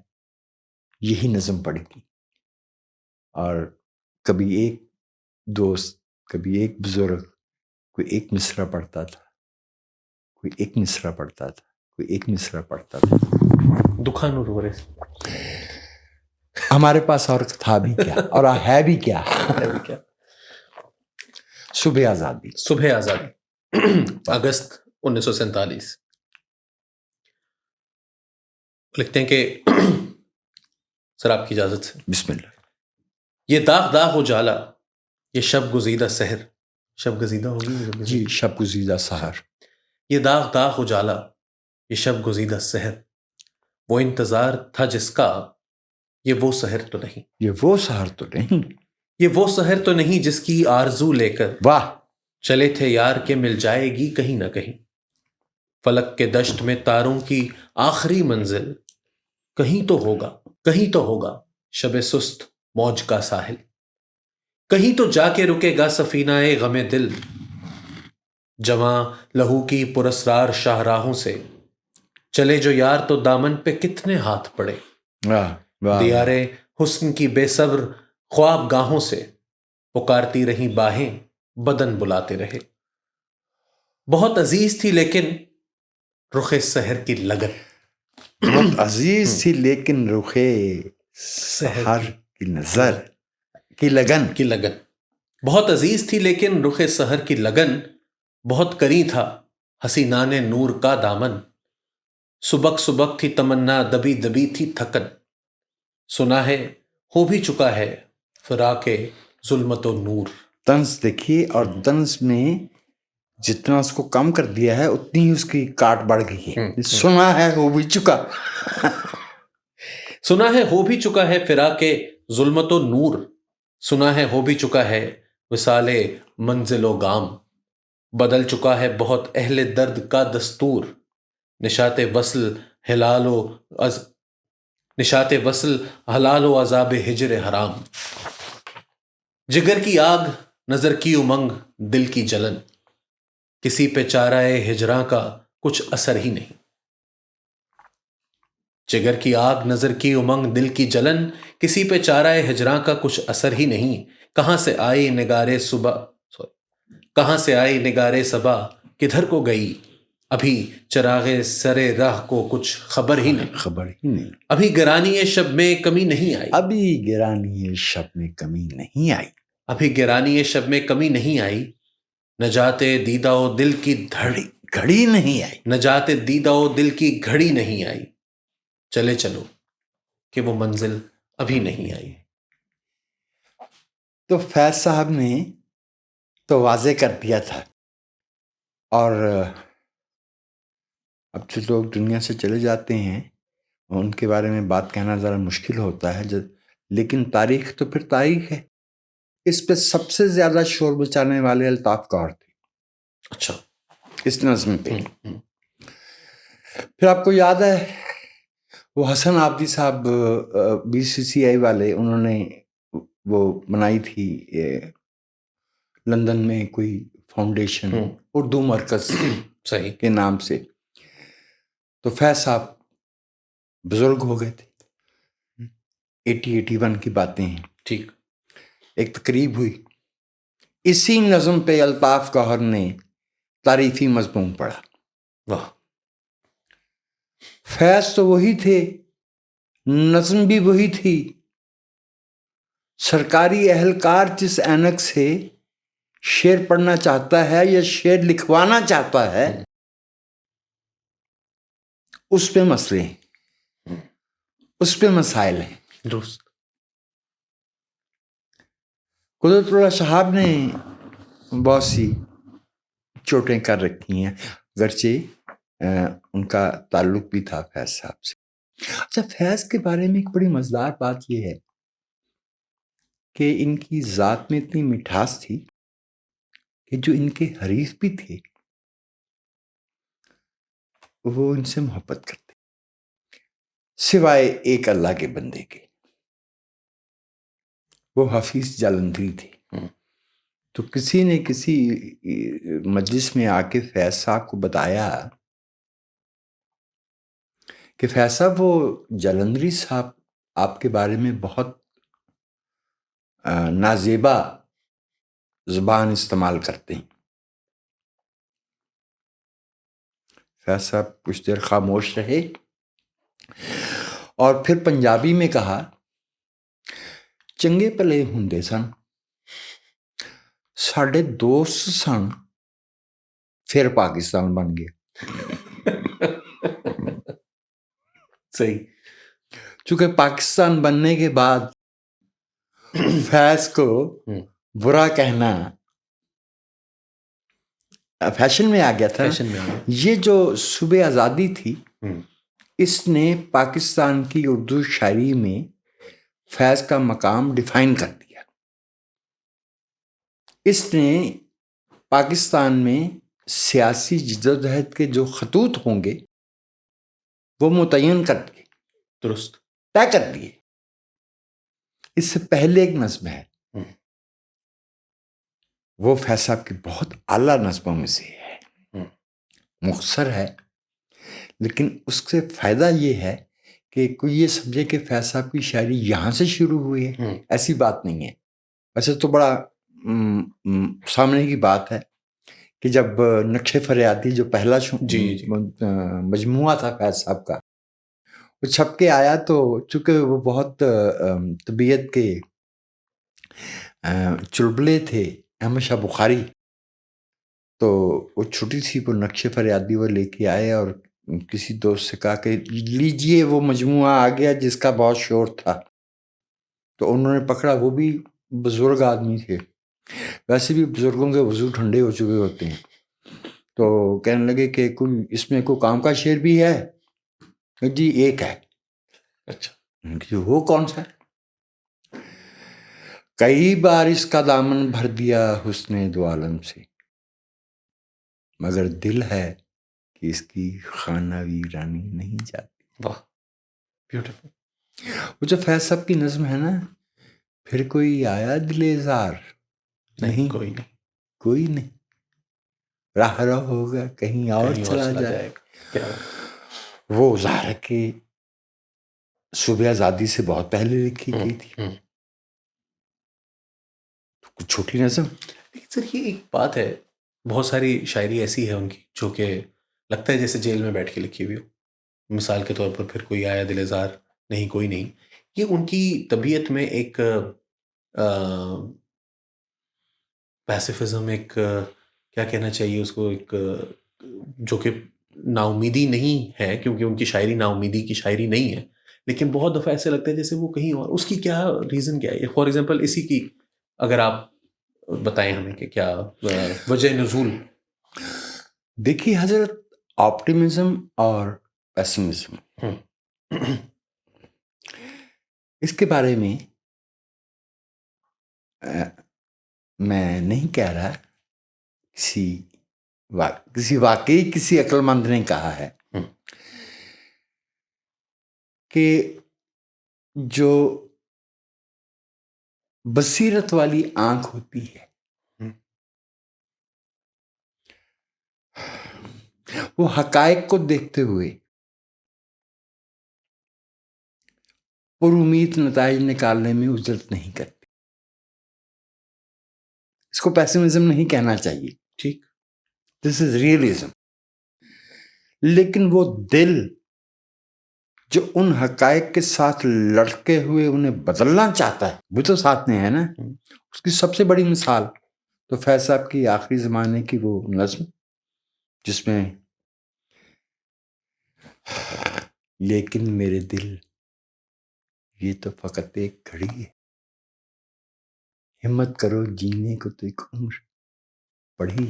یہی نظم پڑھی تھی. اور کبھی ایک دوست، کبھی ایک بزرگ، کوئی ایک مصرع پڑھتا تھا، کوئی ایک مصرع پڑھتا تھا، کوئی ایک مصرع پڑھتا تھا. دکھانو رو رہے ہمارے پاس اور تھا بھی کیا اور ہے بھی کیا. صبح آزادی. صبح آزادی اگست 1947 لکھتے ہیں کہ سر آپ کی اجازت سے بسم اللہ. یہ داغ داغ اجالا، یہ شب گزیدہ سحر. شب گزیدہ ہوگی جی، شب گزیدہ سحر. یہ داغ داغ اجالا، یہ شب گزیدہ سحر، وہ انتظار تھا جس کا یہ وہ سحر تو نہیں، یہ وہ سحر تو نہیں، یہ وہ سحر تو نہیں جس کی آرزو لے کر واہ چلے تھے یار کے مل جائے گی کہیں نہ کہیں۔ فلک کے دشت میں تاروں کی آخری منزل، کہیں تو ہوگا، کہیں تو ہوگا شب سست موج کا ساحل، کہیں تو جا کے رکے گا سفینہ غم دل، جواں لہو کی پراسرار شاہراہوں سے چلے جو یار تو دامن پہ کتنے ہاتھ پڑے، واہ واہ، دیارے حسن کی بے صبر خواب گاہوں سے پکارتی رہیں باہیں بدن بلاتے رہے، بہت عزیز تھی لیکن رخ سحر کی لگن، بہت عزیز تھی لیکن رخے سحر کی نظر کی لگن، کی لگن، بہت عزیز تھی لیکن رخ سحر کی لگن، بہت قریب تھا حسینان نور کا دامن، سبک سبک تھی تمنا دبی دبی تھی تھکن، سنا ہے ہو بھی چکا ہے فراق ظلمت و نور۔ طنز دیکھیے، اور طنز میں جتنا اس کو کم کر دیا ہے اتنی ہی اس کی کاٹ بڑھ گئی ہے۔ سنا ہے ہو بھی چکا، سنا ہے ہو بھی چکا ہے فراق ظلمت و نور، سنا ہے ہو بھی چکا ہے وصال منزل و گام، بدل چکا ہے بہت اہل درد کا دستور، نشاط وصل حلال و عذاب ہجر حرام، جگر کی آگ نظر کی امنگ دل کی جلن، کسی پہ چارہ ہجراں کا کچھ اثر ہی نہیں، جگر کی آگ نظر کی امنگ دل کی جلن، کسی پہ چارہ ہجراں کا کچھ اثر ہی نہیں، کہاں سے آئی نگارے صبا کدھر کو گئی، ابھی چراغ سرے راہ کو کچھ خبر ہی نہیں، خبر ہی نہیں، ابھی گرانی شب میں کمی نہیں آئی، ابھی گرانی شب میں کمی نہیں آئی، ابھی گرانی شب میں کمی نہیں آئی، نجات دیدہ و دل کی گھڑی نہیں آئی، نجات دیدہ و دل کی گھڑی نہیں آئی، چلے چلو کہ وہ منزل ابھی نہیں آئی۔ تو فیض صاحب نے تو واضح کر دیا تھا، اور اب جو لوگ دنیا سے چلے جاتے ہیں ان کے بارے میں بات کہنا ذرا مشکل ہوتا ہے، لیکن تاریخ تو پھر تاریخ ہے۔ اس پہ سب سے زیادہ شور مچانے والے الطاف قہر تھے، اچھا، اس نظم پہ۔ پھر آپ کو یاد ہے وہ حسن عابدی صاحب BCCI والے، انہوں نے وہ بنائی تھی لندن میں کوئی فاؤنڈیشن اردو مرکز صحیح کے نام سے، تو فیض صاحب بزرگ ہو گئے تھے، 81 کی باتیں ہیں، ٹھیک، ایک تقریب ہوئی، اسی نظم پہ الطاف قہر نے تعریفی مضمون پڑھا۔ واہ، فیض تو وہی تھے، نظم بھی وہی تھی، سرکاری اہلکار جس اینک سے شعر پڑھنا چاہتا ہے یا شعر لکھوانا چاہتا ہے اس پہ مسئلے ہیں، اس پہ مسائل ہیں۔ درست، قدرت اللہ صاحب نے بہت سی چوٹیں کر رکھی ہیں، اگرچہ ان کا تعلق بھی تھا فیض صاحب سے۔ اچھا، فیض کے بارے میں ایک بڑی مزیدار بات یہ ہے کہ ان کی ذات میں اتنی مٹھاس تھی کہ جو ان کے حریف بھی تھے وہ ان سے محبت کرتے، سوائے ایک اللہ کے بندے کے، وہ حفیظ جالندھری تھے۔ تو کسی نے کسی مجلس میں آ کے فیض صاحب کو بتایا کہ فیض صاحب وہ جالندھری صاحب آپ کے بارے میں بہت نازیبا زبان استعمال کرتے ہیں۔ فیض صاحب کچھ دیر خاموش رہے اور پھر پنجابی میں کہا، چنگے پلے ہوندے سن، ساڈے دوست سن، پھر پاکستان بن گیا۔ صحیح، چونکہ پاکستان بننے کے بعد فیض کو برا کہنا فیشن میں آ گیا تھا۔ فیشن میں آ گیا۔ یہ جو صبح آزادی تھی، اس نے پاکستان کی اردو شاعری میں فیض کا مقام ڈیفائن کر دیا. اس نے پاکستان میں سیاسی جدوجہد کے جو خطوط ہوں گے وہ متعین کر دیے, درست, طے کر دیے. اس سے پہلے ایک نظم ہے, وہ فیض صاحب کی بہت اعلیٰ نظموں میں سے ہے, مختصر ہے, لیکن اس سے فائدہ یہ ہے کہ کوئی یہ سمجھے کہ فیض صاحب کی شاعری یہاں سے شروع ہوئی ہے, ایسی بات نہیں ہے. ویسے تو بڑا سامنے کی بات ہے کہ جب نقش فریادی جو پہلا مجموعہ تھا فیض صاحب کا, وہ چھپ کے آیا, تو چونکہ وہ بہت طبیعت کے چلبلے تھے احمد شاہ بخاری, تو وہ چھوٹی سی وہ نقش فریادی وہ لے کے آئے اور کسی دوست سے کہا کہ لیجئے وہ مجموعہ آ گیا جس کا بہت شور تھا. تو انہوں نے پکڑا, وہ بھی بزرگ آدمی تھے, ویسے بھی بزرگوں کے وضو ٹھنڈے ہو چکے ہوتے ہیں, تو کہنے لگے کہ کوئی اس میں کوئی کام کا شعر بھی ہے؟ جی ایک ہے. اچھا, وہ کون سا؟ کئی بار اس کا دامن بھر دیا حسن دو عالم سے, مگر دل ہے کہ اس کی خانہ ویرانی نہیں جاتی. واہ, بیوٹیفل. وہ جو فیض صاحب کی نظم ہے نا, پھر کوئی آیا دل اظہار نہیں, کوئی نہیں, راہ رو ہوگا کہیں اور چلا جائے. وہ ظاہر کہ صبح آزادی سے بہت پہلے لکھی گئی تھی, کچھ چھوٹی نظم. سر یہ ایک بات ہے, بہت ساری شاعری ایسی ہے ان کی جو کہ لگتا ہے جیسے جیل میں بیٹھ کے لکھی ہوئی ہو. مثال کے طور پر پھر کوئی آیا دل اظہار نہیں, کوئی نہیں. یہ ان کی طبیعت میں ایک پیسیفزم, ایک کیا کہنا چاہیے اس کو, ایک جو کہ نا امیدی نہیں ہے, کیونکہ ان کی شاعری نا امیدی کی شاعری نہیں ہے, لیکن بہت دفعہ ایسے لگتا ہے جیسے وہ کہیں اور. اس کی کیا ریزن کیا ہے؟ فار ایگزامپل اسی کی اگر آپ بتائیں ہمیں کہ کیا وجہ نزول. دیکھیے حضرت, آپٹیمزم اور پیسمزم, اس کے بارے میں میں نہیں کہہ رہا, کسی واقعی کسی عقل مند نے کہا ہے کہ جو بصیرت والی آنکھ ہوتی ہے وہ حقائق کو دیکھتے ہوئے پر امید نتائج نکالنے میں اجرت نہیں کرتی. اس کو پیسمزم نہیں کہنا چاہیے, ٹھیک, دس از ریئلزم. لیکن وہ دل جو ان حقائق کے ساتھ لڑکے ہوئے انہیں بدلنا چاہتا ہے, وہ تو ساتھ میں ہے نا. اس کی سب سے بڑی مثال تو فیض صاحب کی آخری زمانے کی وہ نظم جس میں لیکن میرے دل یہ تو فقط ایک گھڑی ہے, ہمت کرو جینے کو تو ایک عمر پڑی.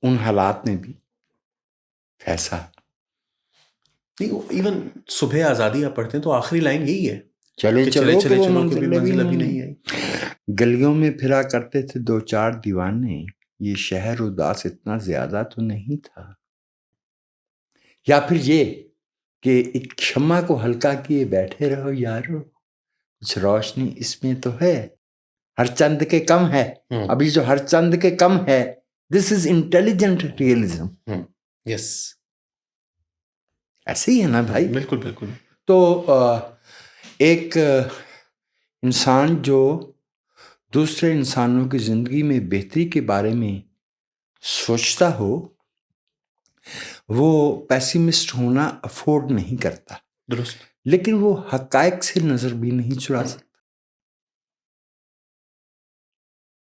ان حالات میں بھی فیصلہ ایون صبح آزادی آپ پڑھتے ہیں تو آخری لائن یہی ہے, چلے چلو کہ وہ منزل ابھی نہیں آئی. گلیوں میں پھرا کرتے تھے دو چار دیوانے, یہ شہر اداس اتنا زیادہ تو نہیں تھا. یا پھر یہ کہ ایک شمع کو ہلکا کیے بیٹھے رہو یارو, کچھ روشنی اس میں تو ہے, ہر چند کے کم ہے. ابھی جو ہر چند کے کم ہے, دس از انٹیلیجنٹ ریئلزم. یس, ایسے ہی ہے نا بھائی. بالکل بالکل. تو ایک انسان جو دوسرے انسانوں کی زندگی میں بہتری کے بارے میں سوچتا ہو, وہ پیسیمسٹ ہونا افورڈ نہیں کرتا. درست. لیکن وہ حقائق سے نظر بھی نہیں چرا سکتا.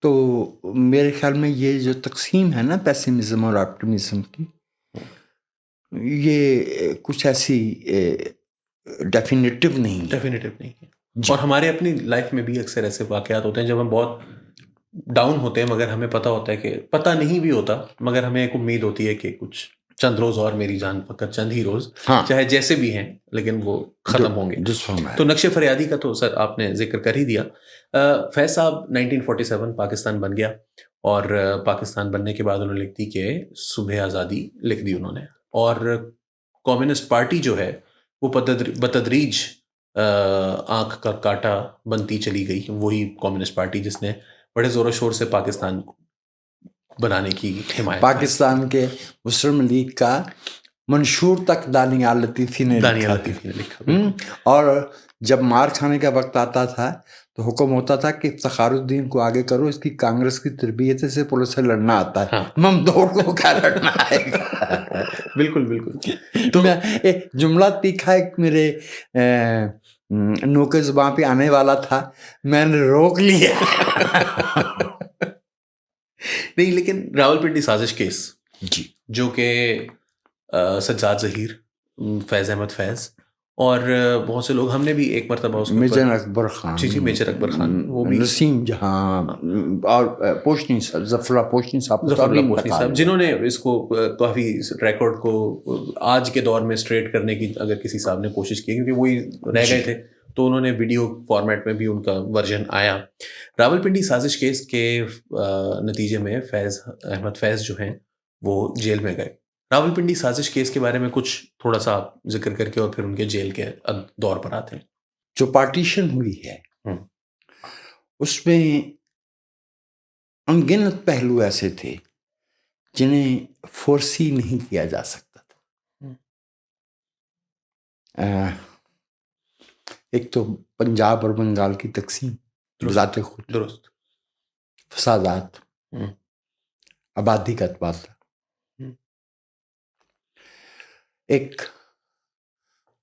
تو میرے خیال میں یہ جو تقسیم ہے نا پیسیمزم اور آپٹیمزم کی, یہ کچھ ایسی ڈیفینیٹو نہیں ہے. اور ہمارے اپنی لائف میں بھی اکثر ایسے واقعات ہوتے ہیں جب ہم بہت ڈاؤن ہوتے ہیں, مگر ہمیں پتہ ہوتا ہے کہ پتہ نہیں بھی ہوتا, مگر ہمیں ایک امید ہوتی ہے کہ کچھ چند روز اور میری جان فقط چند ہی روز، ہاں چاہے جیسے بھی ہیں لیکن وہ ختم ہوں گے. تو نقش فریادی کا تو سر آپ نے ذکر کر ہی دیا. فیض صاحب 1947 پاکستان بن گیا، اور پاکستان بننے کے بعد انہوں نے لکھ دی کہ صبح آزادی لکھ دی انہوں نے، اور کمیونسٹ پارٹی جو ہے وہ بتدریج آنکھ کا کاٹا بنتی چلی گئی. وہی کمیونسٹ پارٹی جس نے بڑے زور و شور سے پاکستان بنانے کی حمایت، پاکستان کے مسلم لیگ کا منشور تک دانیال لطیفی نے لکھا. اور جب مار کھانے کا وقت آتا تھا تو حکم ہوتا تھا کہ افتخار الدین کو آگے کرو، اس کی کانگریس کی تربیت سے پولیس سے لڑنا آتا ہے، ممدوح کو کیا لڑنا آئے گا. بالکل بالکل. تو ایک جملہ تیکھا ایک میرے نوکے زبان پہ آنے والا تھا، میں نے روک لیا. نہیں، لیکن راولپنڈی سازش کیس جی، جو کہ سجاد ظہیر، فیض احمد فیض اور بہت سے لوگ، ہم نے بھی ایک مرتبہ اس میجر اکبر خان، جی میجر اکبر خان، وہ بھی نسیم جہاں، اور پوشنی صاحب، ظفر اللہ پوشنی صاحب، جنہوں نے اس کو کافی ریکارڈ کو آج کے دور میں اسٹریٹ کرنے کی اگر کسی صاحب نے کوشش کی، کیونکہ وہی رہ گئے تھے، تو انہوں نے ویڈیو فارمیٹ میں بھی ان کا ورژن آیا. راولپنڈی سازش کیس کے نتیجے میں فیض احمد فیض جو ہیں وہ جیل میں گئے. راولپنڈی سازش کیس کے بارے میں کچھ تھوڑا سا آپ ذکر کر کے اور پھر ان کے جیل کے دور پر آتے ہیں. جو پارٹیشن ہوئی ہے اس میں انگنت پہلو ایسے تھے جنہیں فورسی نہیں کیا جا سکتا تھا. ایک تو پنجاب اور بنگال کی تقسیم ذات خود، درست، فسادات، آبادی کا تبادلہ. ایک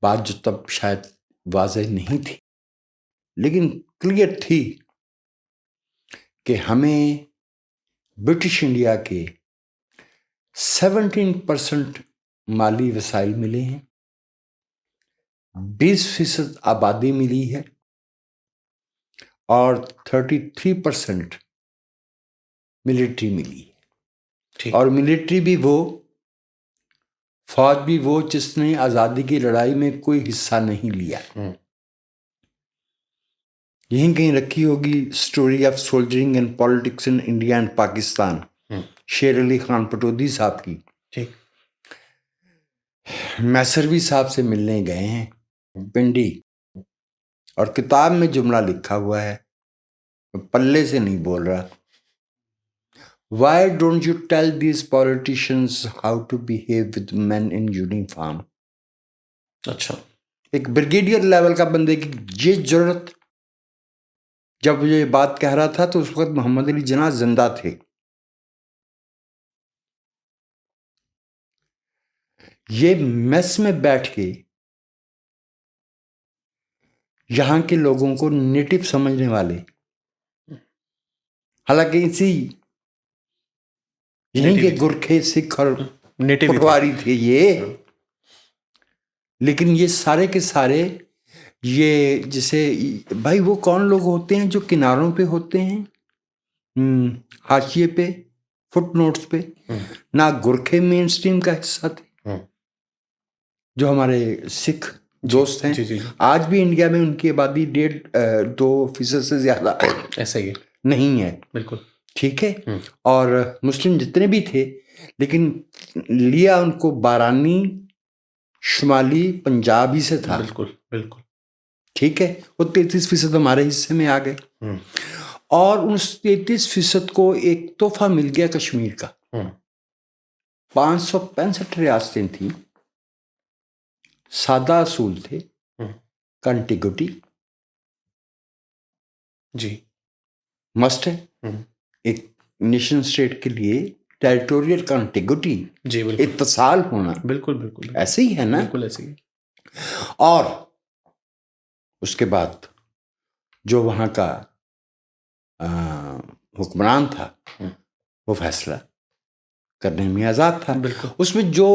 بات جو تب شاید واضح نہیں تھی لیکن کلیئر تھی کہ ہمیں برٹش انڈیا کے 17% مالی وسائل ملے ہیں، 20% آبادی ملی ہے، اور 33% ملٹری ملی ہے. اور ملٹری بھی وہ، فوج بھی وہ جس نے آزادی کی لڑائی میں کوئی حصہ نہیں لیا. یہیں کہیں رکھی ہوگی story of soldiering and politics in India and Pakistan, Sher Ali Khan Pataudi صاحب کی. میسروی صاحب سے ملنے گئے ہیں پنڈی، اور کتاب میں جملہ لکھا ہوا ہے، پلے سے نہیں بول رہا. Why don't you tell these politicians how to behave with men in uniform؟ اچھا، ایک بریگیڈیئر لیول کا بندے کی یہ جرت. جب یہ بات کہہ رہا تھا تو اس وقت محمد علی جناح زندہ تھے. یہ میس میں بیٹھ کے یہاں کے لوگوں کو نیٹو سمجھنے والے، حالانکہ اسی یہیں کے گورکھے، سکھ اور پٹواری تھے یہ، لیکن یہ سارے کے سارے یہ جسے بھائی وہ کون لوگ ہوتے ہیں جو کناروں پہ ہوتے ہیں، حاشیے پہ، فٹ نوٹس پہ. نہ گورکھے مین سٹریم کا حصہ تھے، جو ہمارے سکھ دوست ہیں. آج بھی انڈیا میں ان کی آبادی 1.5-2% سے زیادہ ایسا ہی نہیں ہے. بالکل ٹھیک ہے. اور مسلم جتنے بھی تھے، لیکن لیا ان کو بارانی شمالی پنجاب ہی سے تھا. بالکل بالکل. ٹھیک ہے. وہ 33% ہمارے حصے میں آ گئے، اور اس 33% کو ایک تحفہ مل گیا کشمیر کا. 565 ریاستیں تھیں، سادہ اصول تھے، کنٹیگوٹی جی مسٹ ہے. ایک نیشن اسٹیٹ کے لیے ٹیریٹوریل کنٹیگوٹی، جی بالکل، اتصال ہونا، بالکل بالکل ایسے ہی ہے نا. بالکل ایسے ہی. اور اس کے بعد جو وہاں کا حکمران تھا وہ فیصلہ کرنے میں آزاد تھا. اس میں جو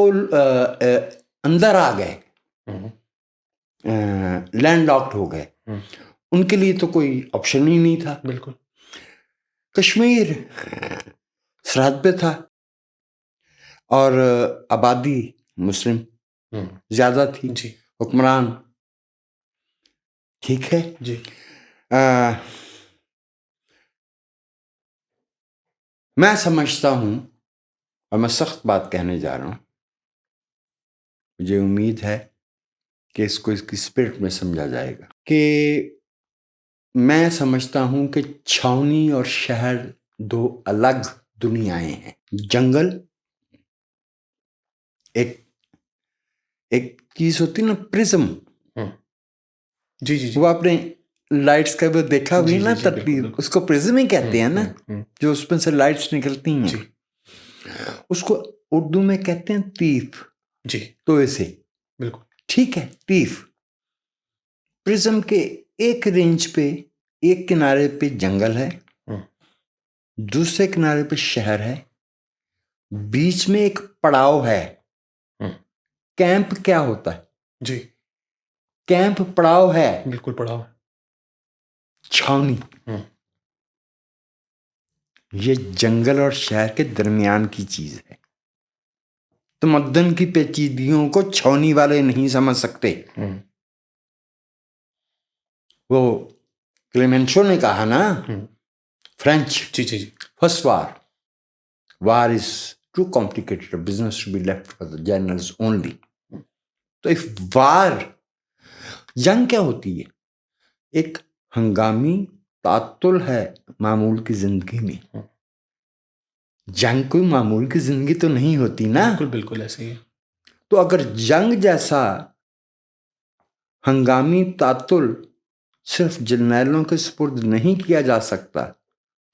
اندر آ گئے، لینڈ لاکڈ ہو گئے، ان کے لیے تو کوئی آپشن ہی نہیں تھا. بالکل. کشمیر سرحد پہ تھا، اور آبادی مسلم زیادہ تھی. جی حکمران ٹھیک ہے. جی میں سمجھتا ہوں اور میں سخت بات کہنے جا رہا ہوں, مجھے امید ہے کہ اس کو اس کی اسپرٹ میں سمجھا جائے گا, کہ میں سمجھتا ہوں کہ چھاؤنی اور شہر دو الگ دنیایں ہیں. جنگل ایک چیز ہوتی نا, پرزم. جی جی وہ آپ نے لائٹس کا بھی دیکھا ہوئی نا ترتیب, اس کو پرزم ہی کہتے ہیں نا, جو اس میں سے لائٹس نکلتی ہیں. اس کو اردو میں کہتے ہیں تیف. جی تو ایسے بالکل ٹھیک ہے. تیف پرزم کے ایک رینج پہ ایک کنارے پہ جنگل ہے, دوسرے کنارے پہ شہر ہے, بیچ میں ایک پڑاؤ ہے. کیمپ کیا ہوتا ہے؟ جی کیمپ پڑاؤ ہے, بالکل پڑھاؤ. چھاونی یہ جنگل اور شہر کے درمیان کی چیز ہے. تمدن کی پیچیدگیوں کو چھاونی والے نہیں سمجھ سکتے. وہ کلیمنسو نے کہا نا, فرینچ, جی جی جی first war is too complicated business to be left for the generals only. تو ایک وار, جنگ کیا ہوتی ہے؟ ایک ہنگامی تعطل ہے معمول کی زندگی میں. جنگ کوئی معمول کی زندگی تو نہیں ہوتی نا. بالکل بالکل ایسے ہی ہے. تو اگر جنگ جیسا ہنگامی تعطل صرف جرنیلوں کے سپرد نہیں کیا جا سکتا,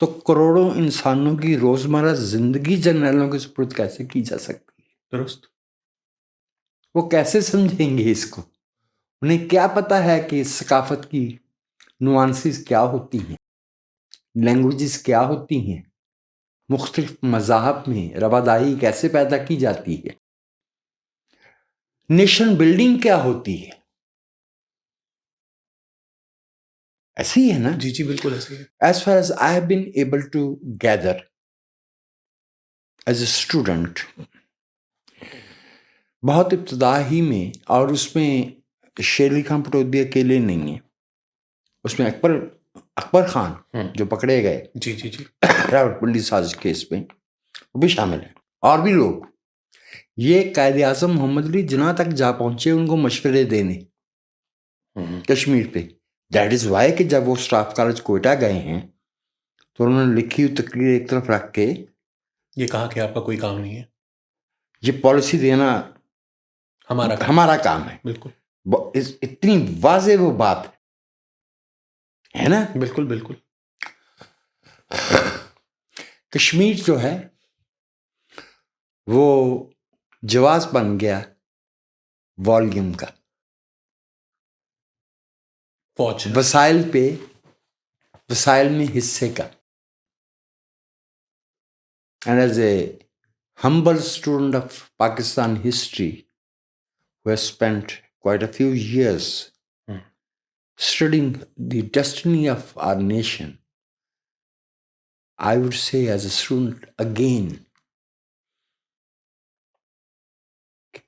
تو کروڑوں انسانوں کی روزمرہ زندگی جرنیلوں کے سپرد کیسے کی جا سکتی ہے؟ درست. وہ کیسے سمجھیں گے اس کو؟ انہیں کیا پتا ہے کہ ثقافت کی نوانسز کیا ہوتی ہیں, لینگویجز کیا ہوتی ہیں, مختلف مذاہب میں رواداری کیسے پیدا کی جاتی ہے, نیشن بلڈنگ کیا ہوتی ہے. ایسی ہی ہے نا. جی جی بالکل ایسے ہی ہے. As far as I have been able to gather as a student, بہت ابتدا ہی میں, اور اس میں شیر علی خان پٹودی اکیلے نہیں ہیں, اس میں اکبر خان جو پکڑے گئے جی جی جی راوٹ پنڈی سازش کیس میں, وہ بھی شامل ہیں, اور بھی لوگ. یہ قائد اعظم محمد علی جناح تک جا پہنچے ان کو مشورے دینے کشمیر پہ. دیٹ از وائی کہ جب وہ اسٹاف کالج کوئٹہ گئے ہیں تو انہوں نے لکھی ہوئی تقریر ایک طرف رکھ کے یہ کہا کہ آپ کا کوئی کام نہیں ہے, یہ پالیسی دینا ہمارا کام ہے. بالکل اتنی واضح وہ بات ہے نا. بالکل بالکل. کشمیر جو ہے وہ جواز بن گیا والیوم کا, فوج وسائل میں حصے کا. And as a humble student of Pakistan history, who has spent quite a few years studying the destiny of our nation, I would say as a student again,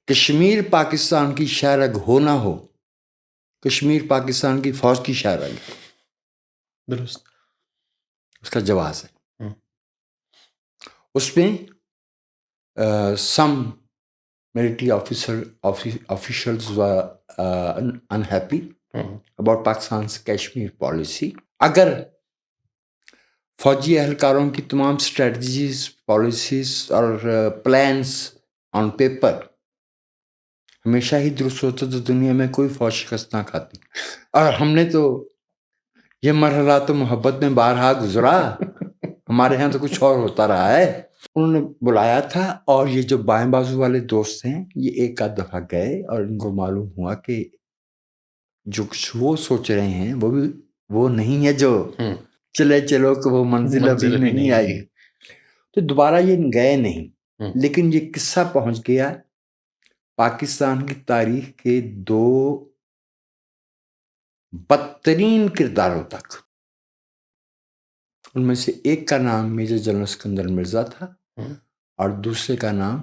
Kashmir Pakistan کی شہرگ ہو نہ ہو, کشمیر پاکستان کی فوج کی شہرگ ہے. درست. اس کا جواز ہے. اس میں some military officials were unhappy about Pakistan's Kashmir policy. اگر فوجی اہلکاروں کی تمام اسٹریٹجیز, پالیسیز اور پلانس آن پیپر ہمیشہ ہی درست ہوتا تو دنیا میں کوئی فوج شکست نہ کھاتی. اور ہم نے تو یہ مرحلہ تو محبت میں بارہا گزرا, ہمارے ہاں تو کچھ اور ہوتا رہا ہے. انہوں نے بلایا تھا, اور یہ جو بائیں بازو والے دوست ہیں یہ ایک آدھ دفعہ گئے, اور ان کو معلوم ہوا کہ جو کچھ وہ سوچ رہے ہیں وہ نہیں ہے جو چلو کہ وہ منزل ابھی نہیں آئی. تو دوبارہ یہ گئے نہیں, لیکن یہ قصہ پہنچ گیا پاکستان کی تاریخ کے 2 بدترین کرداروں تک. ان میں سے ایک کا نام میجر جنرل اسکندر مرزا تھا, اور دوسرے کا نام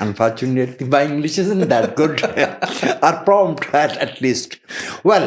Unfortunately, my English isn't that good or prompt at least. Well,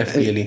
FDLE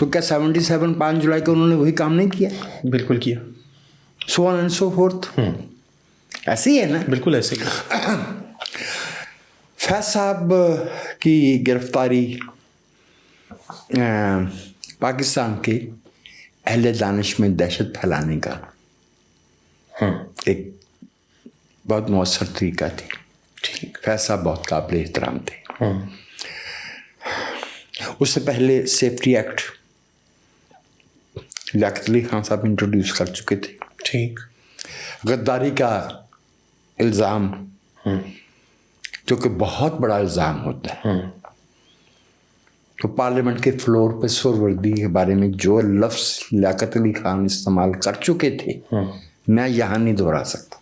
تو کیا 77 5 جولائی کو انہوں نے وہی کام نہیں کیا؟ بالکل کیا. سو آن اینڈ سو فورتھ. ایسے ہی ہے نا. بالکل ایسے ہی. فیض صاحب کی گرفتاری پاکستان کے اہل دانش میں دہشت پھیلانے کا ایک بہت مؤثر طریقہ تھی. فیض صاحب بہت قابل احترام تھے. اس سے پہلے سیفٹی ایکٹ لیاقت علی خان صاحب انٹروڈیوس کر چکے تھے. ٹھیک. غداری کا الزام جو کہ بہت بڑا الزام ہوتا ہے, تو پارلیمنٹ کے فلور پہ سہروردی کے بارے میں جو لفظ لیاقت علی خان استعمال کر چکے تھے میں یہاں نہیں دہرا سکتا.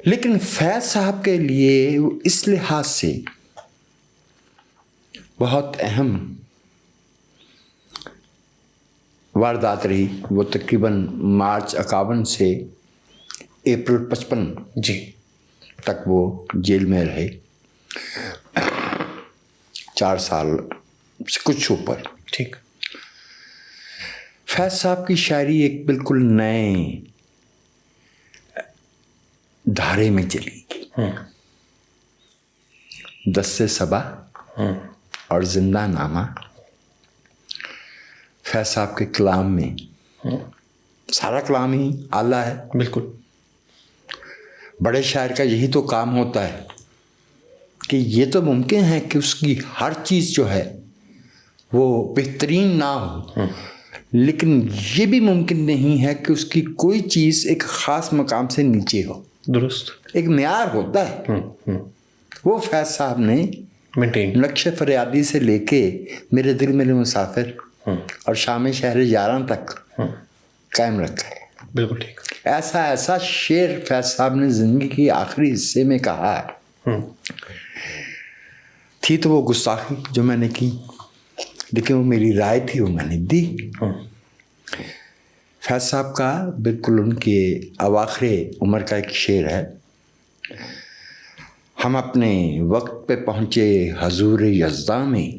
لیکن فیض صاحب کے لیے اس لحاظ سے بہت اہم واردات رہی. وہ تقریباً مارچ 51 سے اپریل 55 تک وہ جیل میں رہے. 4 سال سے کچھ اوپر. ٹھیک. فیض صاحب کی شاعری ایک بالکل نئے دھارے میں چلی گئی. دست صبا اور زندہ نامہ فیض صاحب کے کلام میں سارا کلام ہی اعلیٰ ہے. بالکل. بڑے شاعر کا یہی تو کام ہوتا ہے کہ یہ تو ممکن ہے کہ اس کی ہر چیز جو ہے وہ بہترین نہ ہو, لیکن یہ بھی ممکن نہیں ہے کہ اس کی کوئی چیز ایک خاص مقام سے نیچے ہو. درست. ایک معیار ہوتا ہے. وہ فیض صاحب نے نقش فریادی سے لے کے میرے دل میرے مسافر اور شام شہر یاراں تک قائم رکھا ہے. بالکل ٹھیک. ایسا شعر فیض صاحب نے زندگی کے آخری حصے میں کہا ہے. تھی تو وہ گستاخی جو میں نے کی, لیکن وہ میری رائے تھی, وہ میں نے دی. فیض صاحب کا بالکل ان کے اواخر عمر کا ایک شعر ہے. ہم اپنے وقت پہ پہنچے حضور یزداں میں,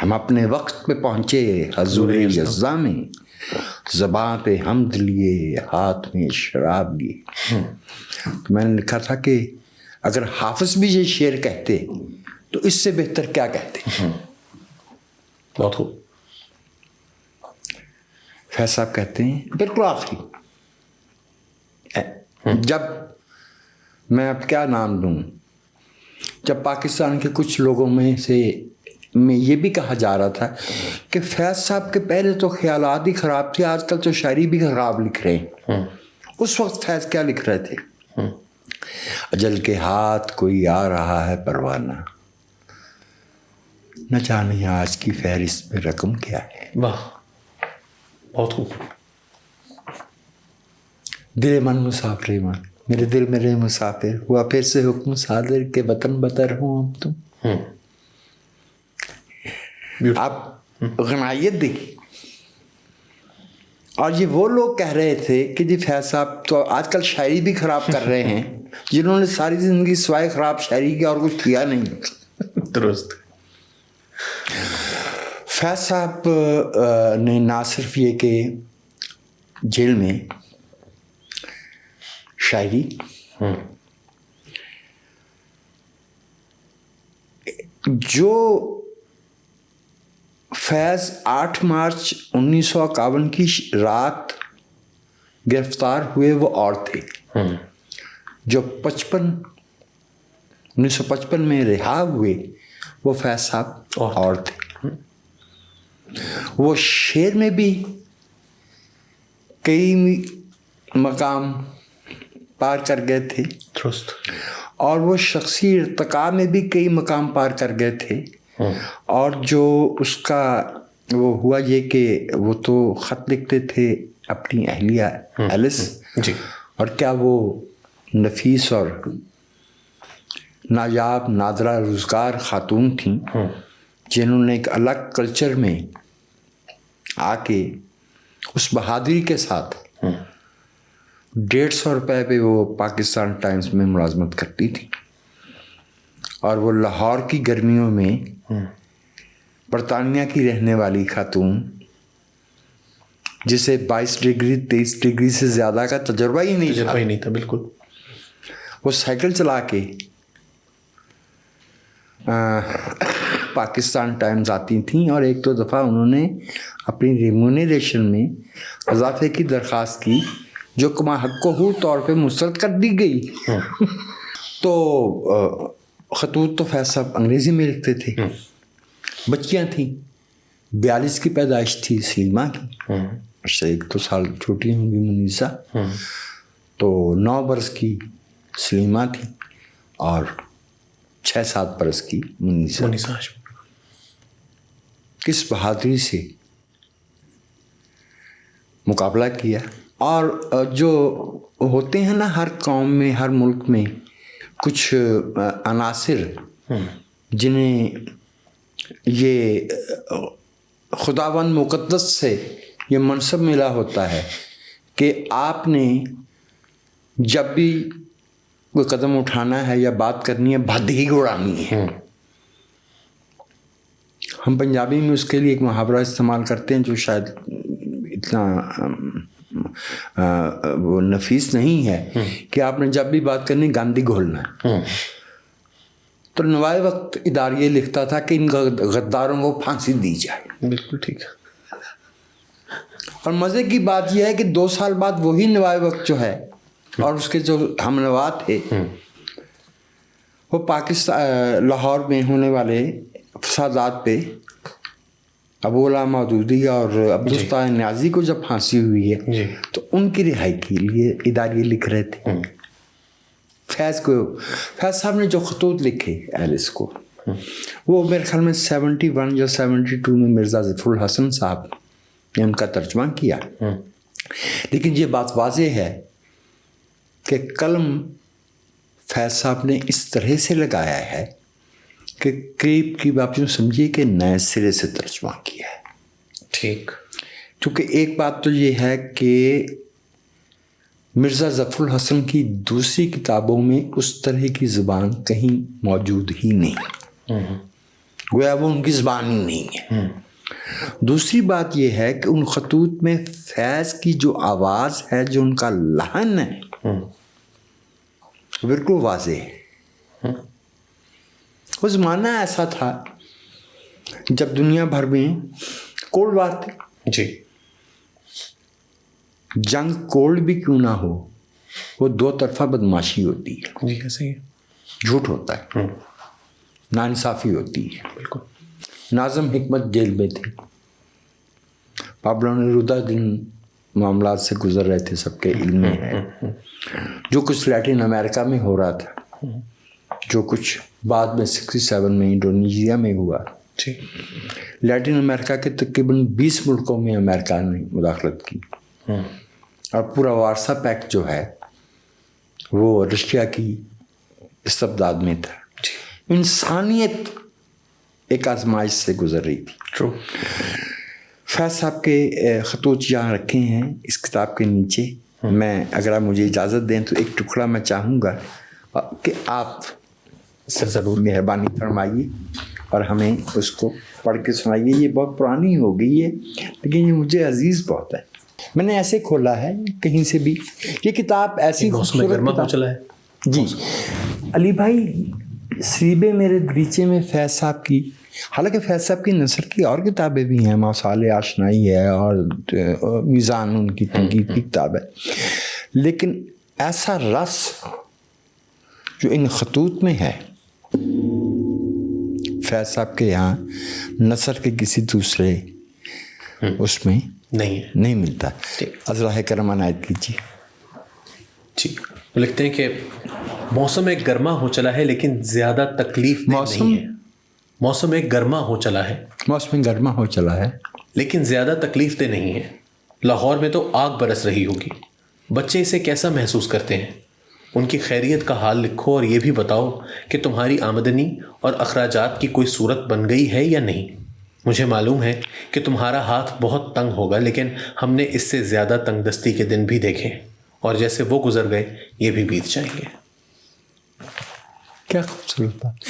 ہم اپنے وقت پہ پہنچے حضور یزداں میں, زباں پہ حمد لیے ہاتھ میں شراب لیے. تو میں نے لکھا تھا کہ اگر حافظ بھی یہ شعر کہتے تو اس سے بہتر کیا کہتے. بہت خوب. فیض صاحب کہتے ہیں بالکل آخری, جب میں اب کیا نام دوں, جب پاکستان کے کچھ لوگوں میں سے میں یہ بھی کہا جا رہا تھا کہ فیض صاحب کے پہلے تو خیالات ہی خراب تھے, آج کل تو شاعری بھی خراب لکھ رہے ہیں. اس وقت فیض کیا لکھ رہے تھے؟ اجل کے ہاتھ کوئی آ رہا ہے پروانہ, نہ جانے آج کی فہرست میں رقم کیا ہے. واہ, بہت خوب. دل من مسافر من, میرے دل میرے مسافر ہوا پھر سے حکم صادر کے وطن بتر ہوں اب تم. آپ غنائیت دیکھی. اور یہ وہ لوگ کہہ رہے تھے کہ جی فیض صاحب تو آج کل شاعری بھی خراب کر رہے ہیں, جنہوں نے ساری زندگی سوائے خراب شاعری کی اور کچھ کیا نہیں. درست. فیض صاحب نے نہ صرف یہ کہ جیل میں شاعری, جو فیض 8 مارچ 1951 کی رات گرفتار ہوئے وہ اور تھے, جو 1955 میں رہا ہوئے وہ فیض صاحب اور تھے. وہ شعر میں بھی کئی مقام پار کر گئے تھے, درست. اور وہ شخصی ارتقاء میں بھی کئی مقام پار کر گئے تھے. اور جو اس کا وہ ہوا یہ کہ وہ تو خط لکھتے تھے اپنی اہلیہ ایلس, اور کیا وہ نفیس اور نایاب نادرہ روزگار خاتون تھیں جنہوں نے ایک الگ کلچر میں آ کے اس بہادری کے ساتھ 150 روپے پہ وہ پاکستان ٹائمز میں ملازمت کرتی تھی. اور وہ لاہور کی گرمیوں میں برطانیہ کی رہنے والی خاتون جسے 22 ڈگری 23 ڈگری سے زیادہ کا تجربہ ہی نہیں تھا بالکل، وہ سائیکل چلا کے پاکستان ٹائمز آتی تھیں اور ایک دو دفعہ انہوں نے اپنی ریمونیریشن میں اضافے کی درخواست کی جو کما حق حقوق طور پہ مسترد کر دی گئی. تو خطوط تو فیض صاحب انگریزی میں لکھتے تھے. بچیاں تھیں، 42 کی پیدائش تھی سلیمہ کی، اس سے 1-2 سال چھوٹی ہوں گی منیزہ، تو 9 برس کی سلیمہ تھی اور 6-7 برس کی منیزہ. کس بہادری سے مقابلہ کیا. اور جو ہوتے ہیں نا ہر قوم میں، ہر ملک میں کچھ عناصر جنہیں یہ خداوند مقدس سے یہ منصب ملا ہوتا ہے کہ آپ نے جب بھی کوئی قدم اٹھانا ہے یا بات کرنی ہے بھدی اڑانی ہے. ہم پنجابی میں اس کے لیے ایک محاورہ استعمال کرتے ہیں جو شاید اتنا وہ نفیس نہیں ہے کہ آپ نے جب بھی بات کرنی گاندھی گھولنا ہے. تو نوائے وقت اداریہ لکھتا تھا کہ ان غداروں کو پھانسی دی جائے. بالکل ٹھیک ہے. اور مزے کی بات یہ ہے کہ 2 سال بعد وہی نوائے وقت جو ہے اور اس کے جو ہم نوا تھے وہ پاکستان لاہور میں ہونے والے فسادات پہ ابو العلا مودودی اور عبدالستار نیازی کو جب پھانسی ہوئی ہے تو ان کی رہائی کے لیے اداریہ لکھ رہے تھے. فیض صاحب نے جو خطوط لکھے ایلس کو وہ میرے خیال میں 71 یا 72 میں مرزا ظفر الحسن صاحب نے ان کا ترجمہ کیا. لیکن یہ بات واضح ہے کہ قلم فیض صاحب نے اس طرح سے لگایا ہے کہ قریب آپ یوں سمجھیے کہ نئے سرے سے ترجمہ کیا ہے. ٹھیک. کیونکہ ایک بات تو یہ ہے کہ مرزا ظفر الحسن کی دوسری کتابوں میں اس طرح کی زبان کہیں موجود ہی نہیں، گویا وہ ان کی زبان ہی نہیں ہے. دوسری بات یہ ہے کہ ان خطوط میں فیض کی جو آواز ہے، جو ان کا لحن ہے، بالکل واضح ہے. وہ زمانہ ایسا تھا جب دنیا بھر میں کولڈ وار تھے. جی. جنگ کولڈ بھی کیوں نہ ہو، وہ 2 طرفہ بدماشی ہوتی ہے. جی ایسے ہی جھوٹ ہوتا ہے، ناانصافی ہوتی ہے. بالکل. ناظم حکمت جیل میں تھے، پابلو نیرودا دن معاملات سے گزر رہے تھے، سب کے علم میں ہے. جو کچھ لیٹن امریکہ میں ہو رہا تھا، جو کچھ بعد میں 67 میں انڈونیشیا میں ہوا، لیٹن امریکہ کے تقریباً 20 ملکوں میں امریکہ نے مداخلت کی. اور پورا وارسا پیکٹ جو ہے وہ رشیا کی استبداد میں تھا. انسانیت ایک آزمائش سے گزر رہی تھی. فیض صاحب کے خطوط یہاں رکھے ہیں اس کتاب کے نیچے. میں اگر آپ مجھے اجازت دیں تو ایک ٹکڑا میں چاہوں گا کہ آپ ضرور مہربانی فرمائیے اور ہمیں اس کو پڑھ کے سنائیے. یہ بہت پرانی ہو گئی ہے لیکن یہ مجھے عزیز بہت ہے. میں نے ایسے کھولا ہے کہیں سے بھی. یہ کتاب ایسی چلا ہے. جی علی بھائی، سیبے میرے دریچے میں فیض صاحب کی، حالانکہ فیض صاحب کی نثر کی اور کتابیں بھی ہیں، ماسال آشنائی ہے اور میزان ان کی تنقید کی کتاب ہے، لیکن ایسا رس جو ان خطوط میں ہے فیض صاحب کے یہاں نثر کے کسی دوسرے اس میں نہیں ملتا. ازراہ کرم عنایت کیجیے. جی لکھتے ہیں کہ موسم ایک گرما ہو چلا ہے لیکن زیادہ تکلیف نہیں ہے. موسم ایک گرما ہو چلا ہے، موسم گرما ہو چلا ہے لیکن زیادہ تکلیف دہ نہیں ہے. لاہور میں تو آگ برس رہی ہوگی. بچے اسے کیسا محسوس کرتے ہیں؟ ان کی خیریت کا حال لکھو اور یہ بھی بتاؤ کہ تمہاری آمدنی اور اخراجات کی کوئی صورت بن گئی ہے یا نہیں. مجھے معلوم ہے کہ تمہارا ہاتھ بہت تنگ ہوگا، لیکن ہم نے اس سے زیادہ تنگ دستی کے دن بھی دیکھے اور جیسے وہ گزر گئے یہ بھی بیت جائیں گے. کیا خوبصورت بات.